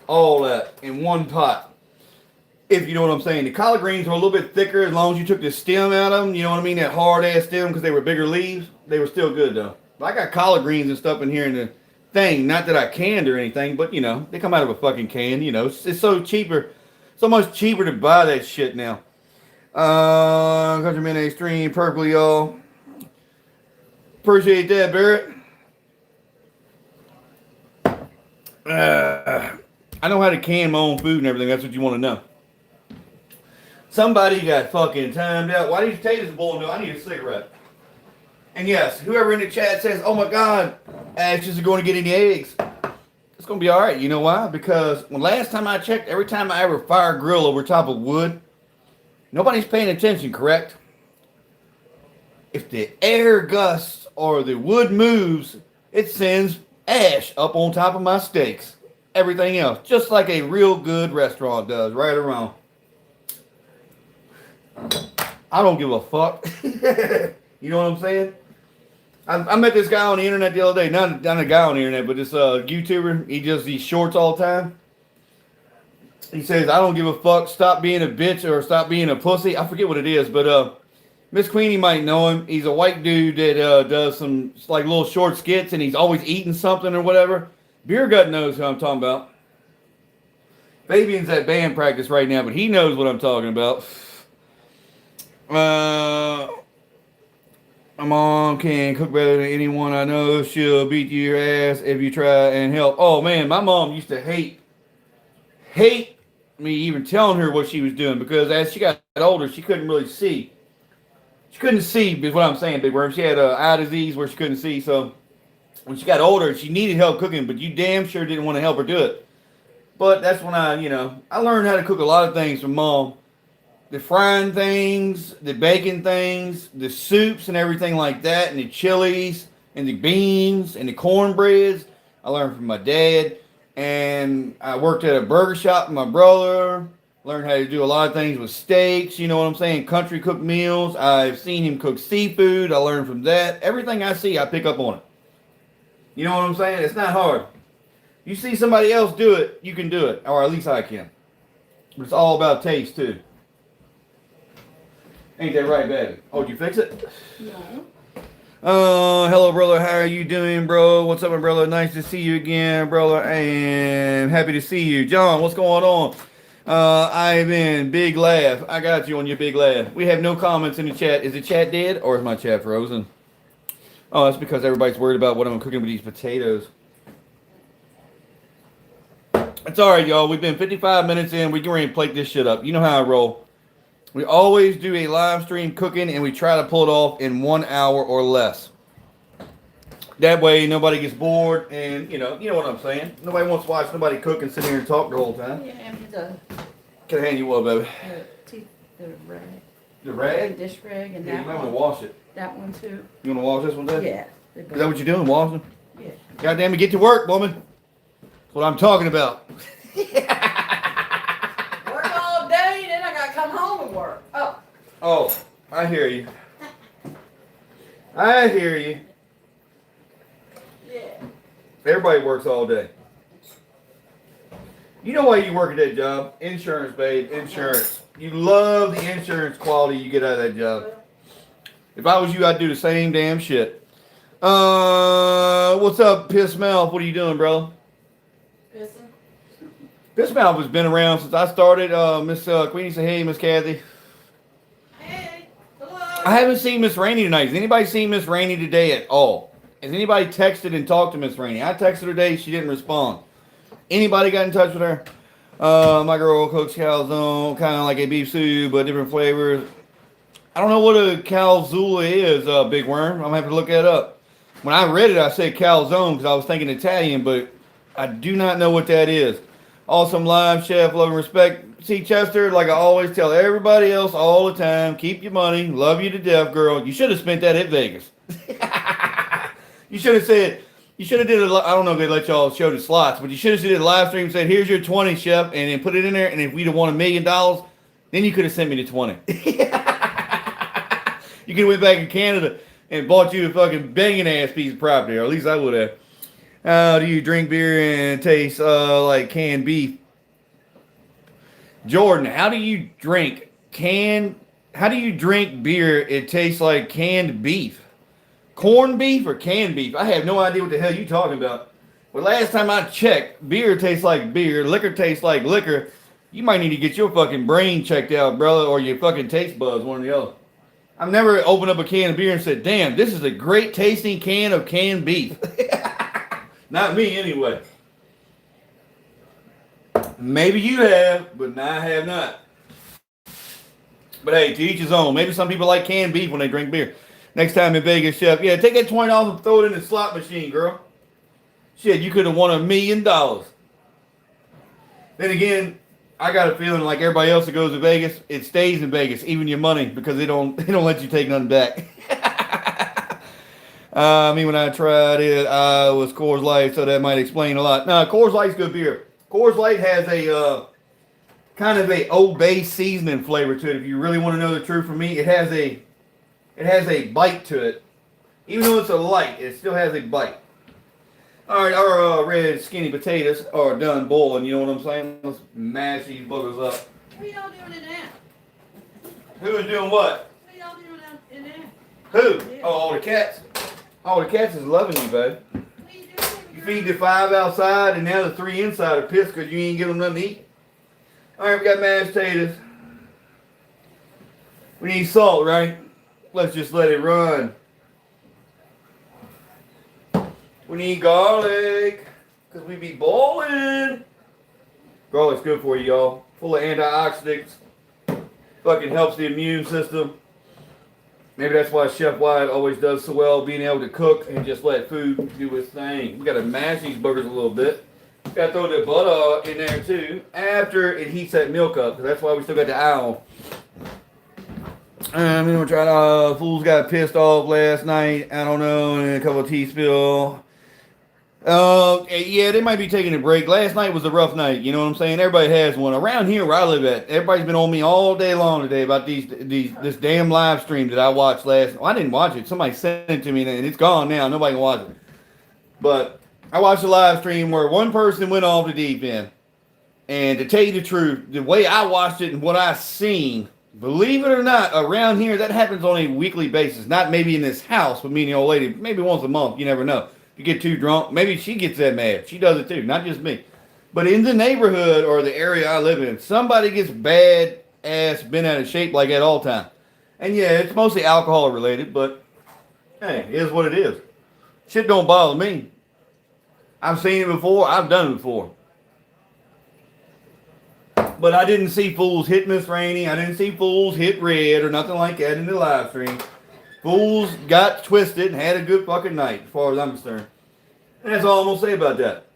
all that in one pot. If you know what I'm saying. The collard greens were a little bit thicker as long as you took the stem out of them. You know what I mean? That hard-ass stem because they were bigger leaves. They were still good, though. But I got collard greens and stuff in here in the thing. Not that I canned or anything, but, they come out of a fucking can. It's so cheaper. So much cheaper to buy that shit now. Countryman Extreme, purple, y'all. Appreciate that, Barrett. I know how to can my own food and everything. That's what you want to know. Somebody got fucking timed out. Why are these potatoes boiling? No, I need a cigarette. And yes, whoever in the chat says, oh my God, Ash isn't going to get any eggs. It's going to be all right. You know why? Because when last time I checked, every time I ever fire a grill over top of wood, nobody's paying attention, correct? If the air gusts or the wood moves, it sends ash up on top of my steaks. Everything else, just like a real good restaurant does, right or wrong. I don't give a fuck. You know what I'm saying? I met this guy on the internet the other day. Not a guy on the internet, but this YouTuber. He does these shorts all the time. He says, I don't give a fuck. Stop being a bitch or stop being a pussy. I forget what it is, but Miss Queenie might know him. He's a white dude that does some like little short skits, and he's always eating something or whatever. Beer Gut knows who I'm talking about. Fabian's at band practice right now, but he knows what I'm talking about. My mom can cook better than anyone I know. She'll beat your ass if you try and help. Oh man, my mom used to hate me even telling her what she was doing because as she got older, she couldn't really see. She couldn't see is what I'm saying, Big Worm. She had eye disease where she couldn't see. So when she got older, she needed help cooking, but you damn sure didn't want to help her do it. But that's when I learned how to cook a lot of things from Mom. The frying things, the baking things, the soups and everything like that, and the chilies, and the beans, and the cornbreads. I learned from my dad. And I worked at a burger shop with my brother. Learned how to do a lot of things with steaks, you know what I'm saying? Country cooked meals. I've seen him cook seafood. I learned from that. Everything I see, I pick up on it. You know what I'm saying? It's not hard. You see somebody else do it, you can do it. Or at least I can. But it's all about taste, too. Ain't that right, baby? Oh, did you fix it? No. Hello, brother. How are you doing, bro? What's up, my brother? Nice to see you again, brother. And happy to see you. John, what's going on? Ivan, big laugh. I got you on your big laugh. We have no comments in the chat. Is the chat dead or is my chat frozen? Oh, that's because everybody's worried about what I'm cooking with these potatoes. It's all right, y'all. We've been 55 minutes in. We can ready to plate this shit up. You know how I roll. We always do a live stream cooking, and we try to pull it off in 1 hour or less. That way, nobody gets bored, and you know what I'm saying. Nobody wants to watch nobody cook and sit here and talk the whole time. Yeah, and the Can I hand you what, baby? the rag. The rag? The dish rag and Yeah, you that might want one. to wash it. That one too. You want to wash this one, Dad? Yeah. Is that what you're doing, washing? Yeah. God damn it, get to work, woman. That's what I'm talking about. Work all day, then I gotta come home and work. Oh. Oh, I hear you. I hear you. Yeah. Everybody works all day. You know why you work at that job? Insurance, babe. Insurance. You love the insurance quality you get out of that job. If I was you, I'd do the same damn shit. What's up, Piss Mouth? What are you doing, bro? Pissing? Piss Mouth has been around since I started. Miss Queenie said, hey, Miss Kathy. Hey. Hello. I haven't seen Miss Rainey tonight. Has anybody seen Miss Rainey today at all? Has anybody texted and talked to Miss Rainey? I texted her today. She didn't respond. Anybody got in touch with her? My girl cooks calzone, kind of like a beef soup, but different flavors. I don't know what a calzula is, Big Worm. I'm going to have to look that up. When I read it, I said calzone because I was thinking Italian, but I do not know what that is. Awesome live, chef, love and respect. See, Chester, like I always tell everybody else all the time, keep your money, love you to death, girl. You should have spent that at Vegas. You should have said, you should have did I don't know if they let y'all show the slots, but you should have did a live stream and said, here's your 20, chef, and then put it in there, and if we'd have won $1 million, then you could have sent me the 20. You could have went back in Canada and bought you a fucking banging ass piece of property, or at least I would have. How do you drink beer and taste like canned beef? Jordan, how do you drink beer? It tastes like canned beef. Corned beef or canned beef? I have no idea what the hell you talking about. But last time I checked, beer tastes like beer, liquor tastes like liquor. You might need to get your fucking brain checked out, brother, or your fucking taste buds, one or the other. I've never opened up a can of beer and said, damn, this is a great tasting can of canned beef. Not me, anyway. Maybe you have, but I have not. But hey, to each his own. Maybe some people like canned beef when they drink beer. Next time in Vegas, chef. Yeah, take that $20 and throw it in the slot machine, girl. Shit, you could have won $1 million. Then again, I got a feeling like everybody else that goes to Vegas, it stays in Vegas, even your money, because they don't let you take nothing back. When I tried it, I was Coors Light, so that might explain a lot. No, Coors Light's good beer. Coors Light has a kind of a Old Bay seasoning flavor to it. If you really want to know the truth from me, it has a bite to it. Even though it's a light, it still has a bite. All right, our red skinny potatoes are done boiling. You know what I'm saying? Let's mash these boogers up. What are y'all doing in there? Who is doing what? What are y'all doing in there? Who? Yeah. Oh, all the cats. All the cats is loving you, babe. What are you doing? You feed the 5 outside, and now the 3 inside are pissed because you ain't give them nothing to eat. All right, we got mashed potatoes. We need salt, right? Let's just let it run. We need garlic, because we be boiling. Garlic's good for you, y'all. Full of antioxidants. Fucking helps the immune system. Maybe that's why Chef Wyatt always does so well, being able to cook and just let food do its thing. We got to mash these burgers a little bit. Got to throw the butter in there too, after it heats that milk up, because that's why we still got the eye on. We're trying to, fools got pissed off last night. I don't know, and a couple of tea spill. Yeah, they might be taking a break. Last night was a rough night. You know what I'm saying? Everybody has one. Around here where I live at, everybody's been on me all day long today about this damn live stream that I watched last night. Well, I didn't watch it. Somebody sent it to me, and it's gone now. Nobody can watch it. But I watched a live stream where one person went off the deep end. And to tell you the truth, the way I watched it and what I seen, believe it or not, around here, that happens on a weekly basis. Not maybe in this house with me and the old lady. Maybe once a month. You never know. You get too drunk, maybe she gets that mad. She does it too, not just me. But in the neighborhood or the area I live in, somebody gets bad ass bent out of shape like that all the time. And yeah, it's mostly alcohol related, but hey, it is what it is. Shit don't bother me. I've seen it before. I've done it before. But I didn't see fools hit Miss Rainey. I didn't see fools hit Red or nothing like that in the live stream. Fools got twisted and had a good fucking night, as far as I'm concerned. And that's all I'm going to say about that.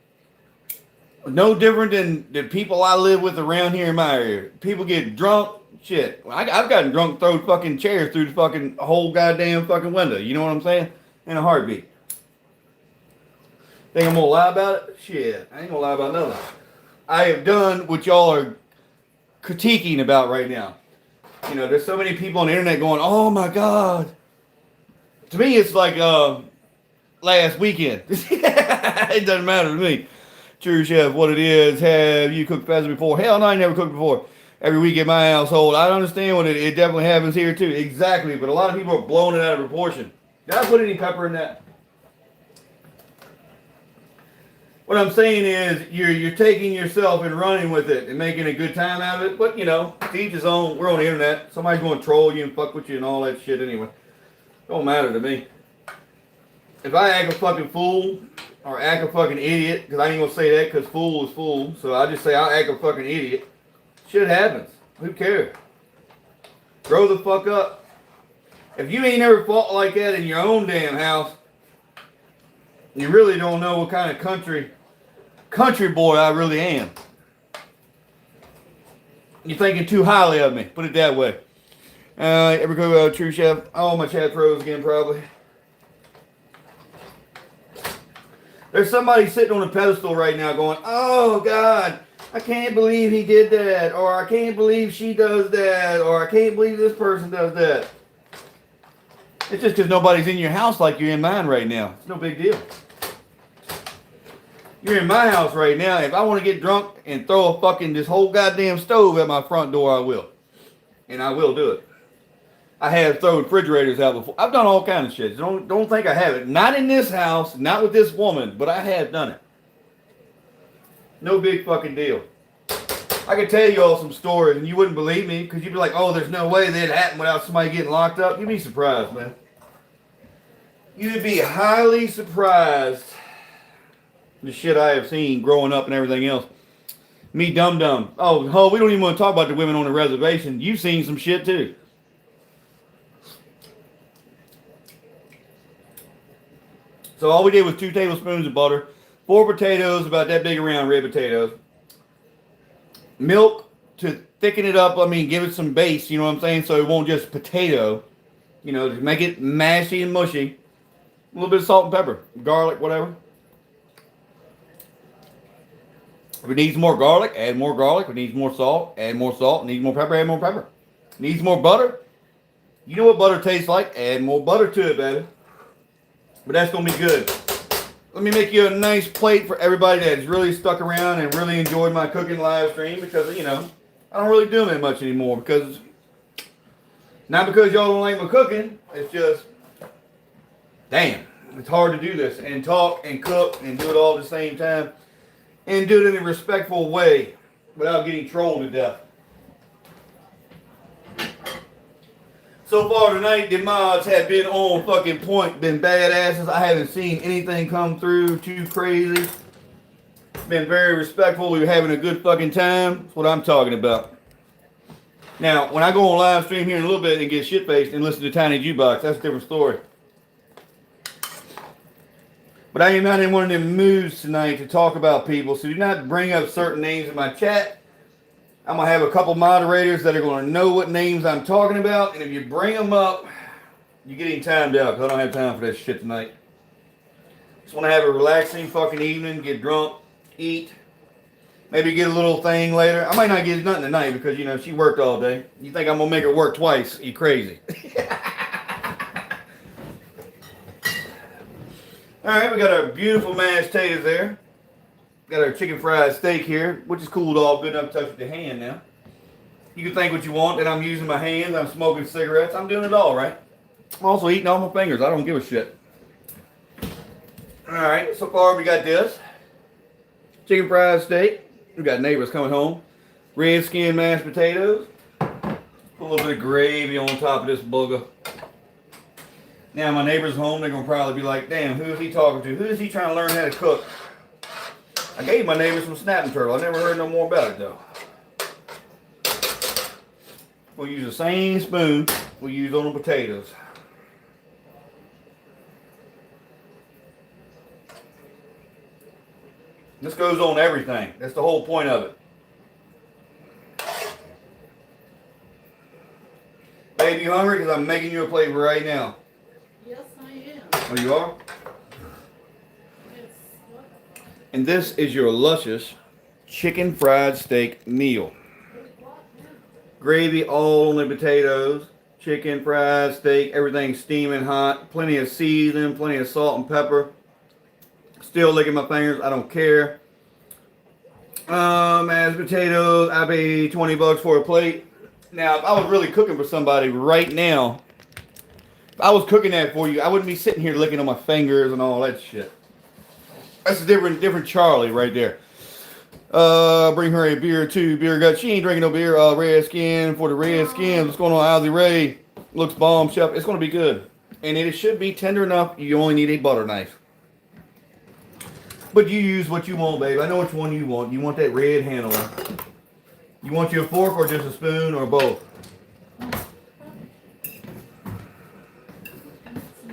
No different than the people I live with around here in my area. People get drunk, shit. I've gotten drunk, throw fucking chairs through the fucking whole goddamn fucking window. You know what I'm saying? In a heartbeat. Think I'm gonna lie about it? Shit, I ain't gonna lie about nothing. I have done what y'all are critiquing about right now. You know, there's so many people on the internet going, oh my God. To me, it's like last weekend. It doesn't matter to me. True Chef, what it is, have you cooked pheasant before? Hell no, I never cooked before. Every week in my household. I understand what it definitely happens here too. Exactly, but a lot of people are blowing it out of proportion. Did I put any pepper in that? What I'm saying is you're taking yourself and running with it and making a good time out of it. But, you know, to each his own. We're on the internet. Somebody's going to troll you and fuck with you and all that shit anyway. Don't matter to me. If I act a fucking fool or act a fucking idiot, because I ain't going to say that because fool is fool. So I just say I'll act a fucking idiot. Shit happens. Who cares? Grow the fuck up. If you ain't never fought like that in your own damn house, you really don't know what kind of country boy I really am. You're thinking too highly of me. Put it that way. Ever go True Chef? Oh, my chat froze again probably. There's somebody sitting on a pedestal right now going, oh God, I can't believe he did that. Or I can't believe she does that. Or I can't believe this person does that. It's just because nobody's in your house like you're in mine right now. It's no big deal. You're in my house right now. If I want to get drunk and throw a fucking this whole goddamn stove at my front door, I will. And I will do it. I have thrown refrigerators out before. I've done all kinds of shit. Don't think I haven't. Not in this house, not with this woman, but I have done it. No big fucking deal. I could tell you all some stories and you wouldn't believe me because you'd be like, oh, there's no way that happened without somebody getting locked up. You'd be surprised, man. You'd be highly surprised. The shit I have seen growing up and everything else. Me dum-dum. Oh, we don't even want to talk about the women on the reservation. You've seen some shit too. So all we did was 2 tablespoons of butter, 4 potatoes, about that big around red potatoes. Milk to thicken it up, give it some base, you know what I'm saying? So it won't just potato. You know, to make it mashy and mushy. A little bit of salt and pepper, garlic, whatever. If it needs more garlic, add more garlic. If it needs more salt, add more salt. If it needs more pepper, add more pepper. If it needs more butter. You know what butter tastes like. Add more butter to it, baby. But that's going to be good. Let me make you a nice plate for everybody that's really stuck around and really enjoyed my cooking live stream. Because, you know, I don't really do that much anymore. Because, not because y'all don't like my cooking. It's just, damn, it's hard to do this. And talk and cook and do it all at the same time. And do it in a respectful way without getting trolled to death. So far tonight, the mods have been on fucking point, been badasses. I haven't seen anything come through too crazy. Been very respectful. We were having a good fucking time. That's what I'm talking about. Now, when I go on live stream here in a little bit and get shit-faced and listen to Tiny Jukebox, that's a different story. But I am not in one of them moods tonight to talk about people, so do not bring up certain names in my chat. I'm going to have a couple moderators that are going to know what names I'm talking about, and if you bring them up, you're getting timed out, because I don't have time for that shit tonight. Just want to have a relaxing fucking evening, get drunk, eat, maybe get a little thing later. I might not get nothing tonight, because, you know, she worked all day. You think I'm going to make her work twice? You crazy. Alright, we got our beautiful mashed potatoes there. Got our chicken fried steak here, which is cooled off good enough to touch with your hand now. You can think what you want, that I'm using my hands, I'm smoking cigarettes, I'm doing it all, right? I'm also eating all my fingers, I don't give a shit. Alright, so far we got this. Chicken fried steak. We got neighbors coming home. Red skin mashed potatoes. Put a little bit of gravy on top of this booger. Now my neighbor's home, they're going to probably be like, damn, who is he talking to? Who is he trying to learn how to cook? I gave my neighbor some snapping turtle. I never heard no more about it though. We'll use the same spoon we use on the potatoes. This goes on everything. That's the whole point of it. Babe, you hungry? Because I'm making you a plate right now. Yes, I am. Oh, you are? Yes. And this is your luscious chicken fried steak meal. Gravy all on the potatoes, chicken fried steak, everything steaming hot, plenty of seasoning, plenty of salt and pepper. Still licking my fingers, I don't care. Mashed potatoes, I paid $20 for a plate. Now, if I was really cooking for somebody right now, if I was cooking that for you, I wouldn't be sitting here licking on my fingers and all that shit. That's a different Charlie right there. Bring her a beer too. Beer gut. She ain't drinking no beer. Red skin for the red skins. What's going on, Ozzy Ray? Looks bomb, chef. It's gonna be good, and it should be tender enough. You only need a butter knife, but you use what you want, babe. I know which one you want. You want that red handle. You want your fork or just a spoon or both?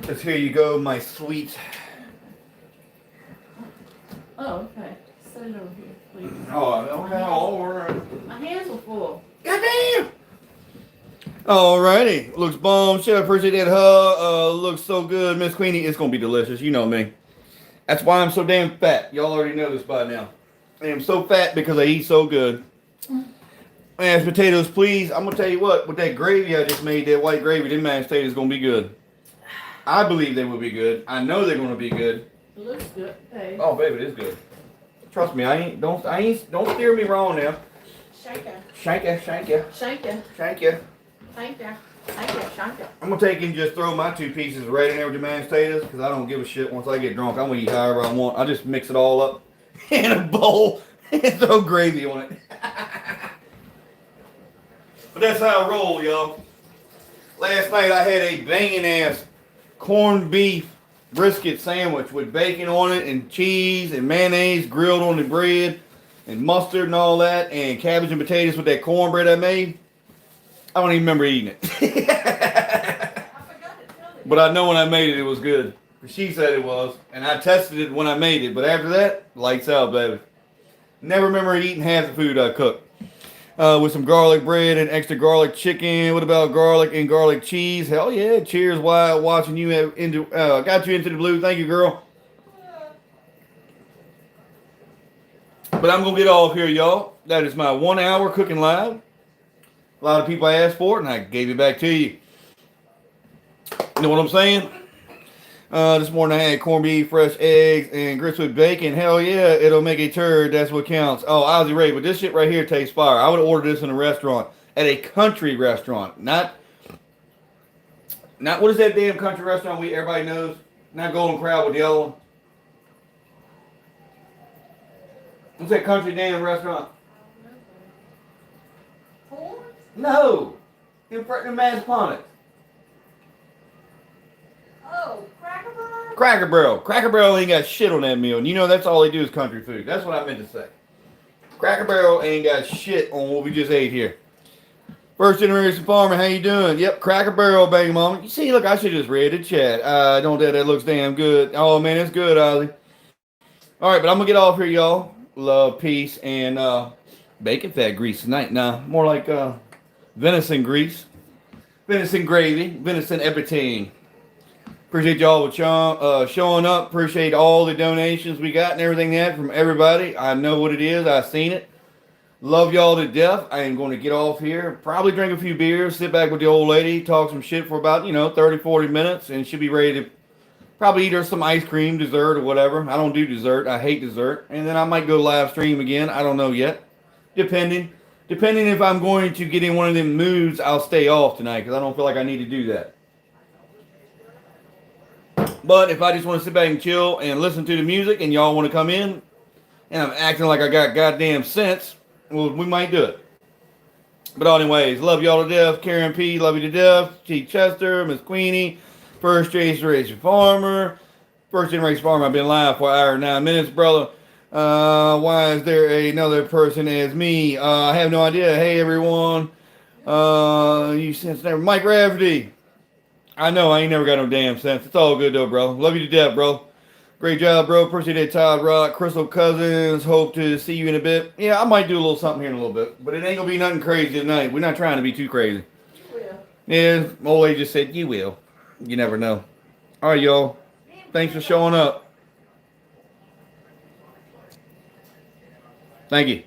Just here you go, my sweet. Oh, okay. Set it over here, please. Oh, okay, all right. My hands were full. Goddamn! Alrighty. Looks bomb. Chef, appreciate that hug. Looks so good. Miss Queenie, it's going to be delicious. You know me. That's why I'm so damn fat. Y'all already know this by now. I am so fat because I eat so good. Mashed potatoes, please. I'm going to tell you what. With that gravy I just made, that white gravy, them mashed potatoes going to be good. I believe they will be good. I know they're going to be good. It looks good. Hey. Oh, baby, it is good. Trust me, don't steer me wrong now. Shake it. Shank ya, shank ya. Shake it. Shank ya. Thank you. Thank you. Shake it. I'm gonna take and just throw my 2 pieces right in there with the mashed potatoes because I don't give a shit. Once I get drunk, I'm gonna eat however I want. I just mix it all up in a bowl and throw gravy on it. But that's how I roll, y'all. Last night I had a banging ass corned beef brisket sandwich with bacon on it and cheese and mayonnaise grilled on the bread and mustard and all that and cabbage and potatoes with that cornbread I made. I don't even remember eating it. But I know when I made it, it was good. She said it was. And I tested it when I made it. But after that, lights out, baby. Never remember eating half the food I cooked. With some garlic bread and extra garlic chicken. What about garlic and garlic cheese? Hell yeah. Cheers, Wyatt, watching you got you into the blue. Thank you, girl. But I'm going to get off here, y'all. That is my 1 hour cooking live. A lot of people asked for it, and I gave it back to you. You know what I'm saying? This morning I had corned beef, fresh eggs, and grits with bacon. Hell yeah, it'll make a turd. That's what counts. Oh, Ozzy Ray, but this shit right here tastes fire. I would order this in a restaurant, at a country restaurant, not what is that damn country restaurant everybody knows? Not Golden Corral with the other one. What's that country damn restaurant? No, in Mass Ponnet. Oh, Cracker Barrel? Cracker Barrel. Cracker Barrel ain't got shit on that meal. And you know that's all they do is country food. That's what I meant to say. Cracker Barrel ain't got shit on what we just ate here. First generation farmer, how you doing? Yep, Cracker Barrel, baby mama. You see, look, I should just read the chat. Don't that looks damn good. Oh man, it's good, Ozzy. All right, but I'm gonna get off here, y'all. Love, peace, and bacon fat grease tonight. Nah, more like venison grease, venison gravy, venison everything. Appreciate y'all with showing up. Appreciate all the donations we got and everything that from everybody. I know what it is. I've seen it. Love y'all to death. I am going to get off here. Probably drink a few beers. Sit back with the old lady. Talk some shit for about, 30, 40 minutes. And she'll be ready to probably eat her some ice cream, dessert, or whatever. I don't do dessert. I hate dessert. And then I might go live stream again. I don't know yet. Depending if I'm going to get in one of them moods, I'll stay off tonight because I don't feel like I need to do that. But if I just want to sit back and chill and listen to the music and y'all want to come in and I'm acting like I got goddamn sense, well, we might do it. But anyways, love y'all to death. Karen P, love you to death. T. Chester, Miss Queenie, first generation farmer. First generation farmer, I've been live for an hour and 9 minutes, brother. Why is there another person as me? I have no idea. Hey, everyone. You sense never. Mike Rafferty. I know I ain't never got no damn sense. It's all good though, bro. Love you to death, bro. Great job, bro. Appreciate it, Todd Rock. Crystal Cousins. Hope to see you in a bit. Yeah, I might do a little something here in a little bit, but it ain't gonna be nothing crazy tonight. We're not trying to be too crazy. Yeah, old lady just said you will. You never know. All right, y'all. Thanks for showing up. Thank you.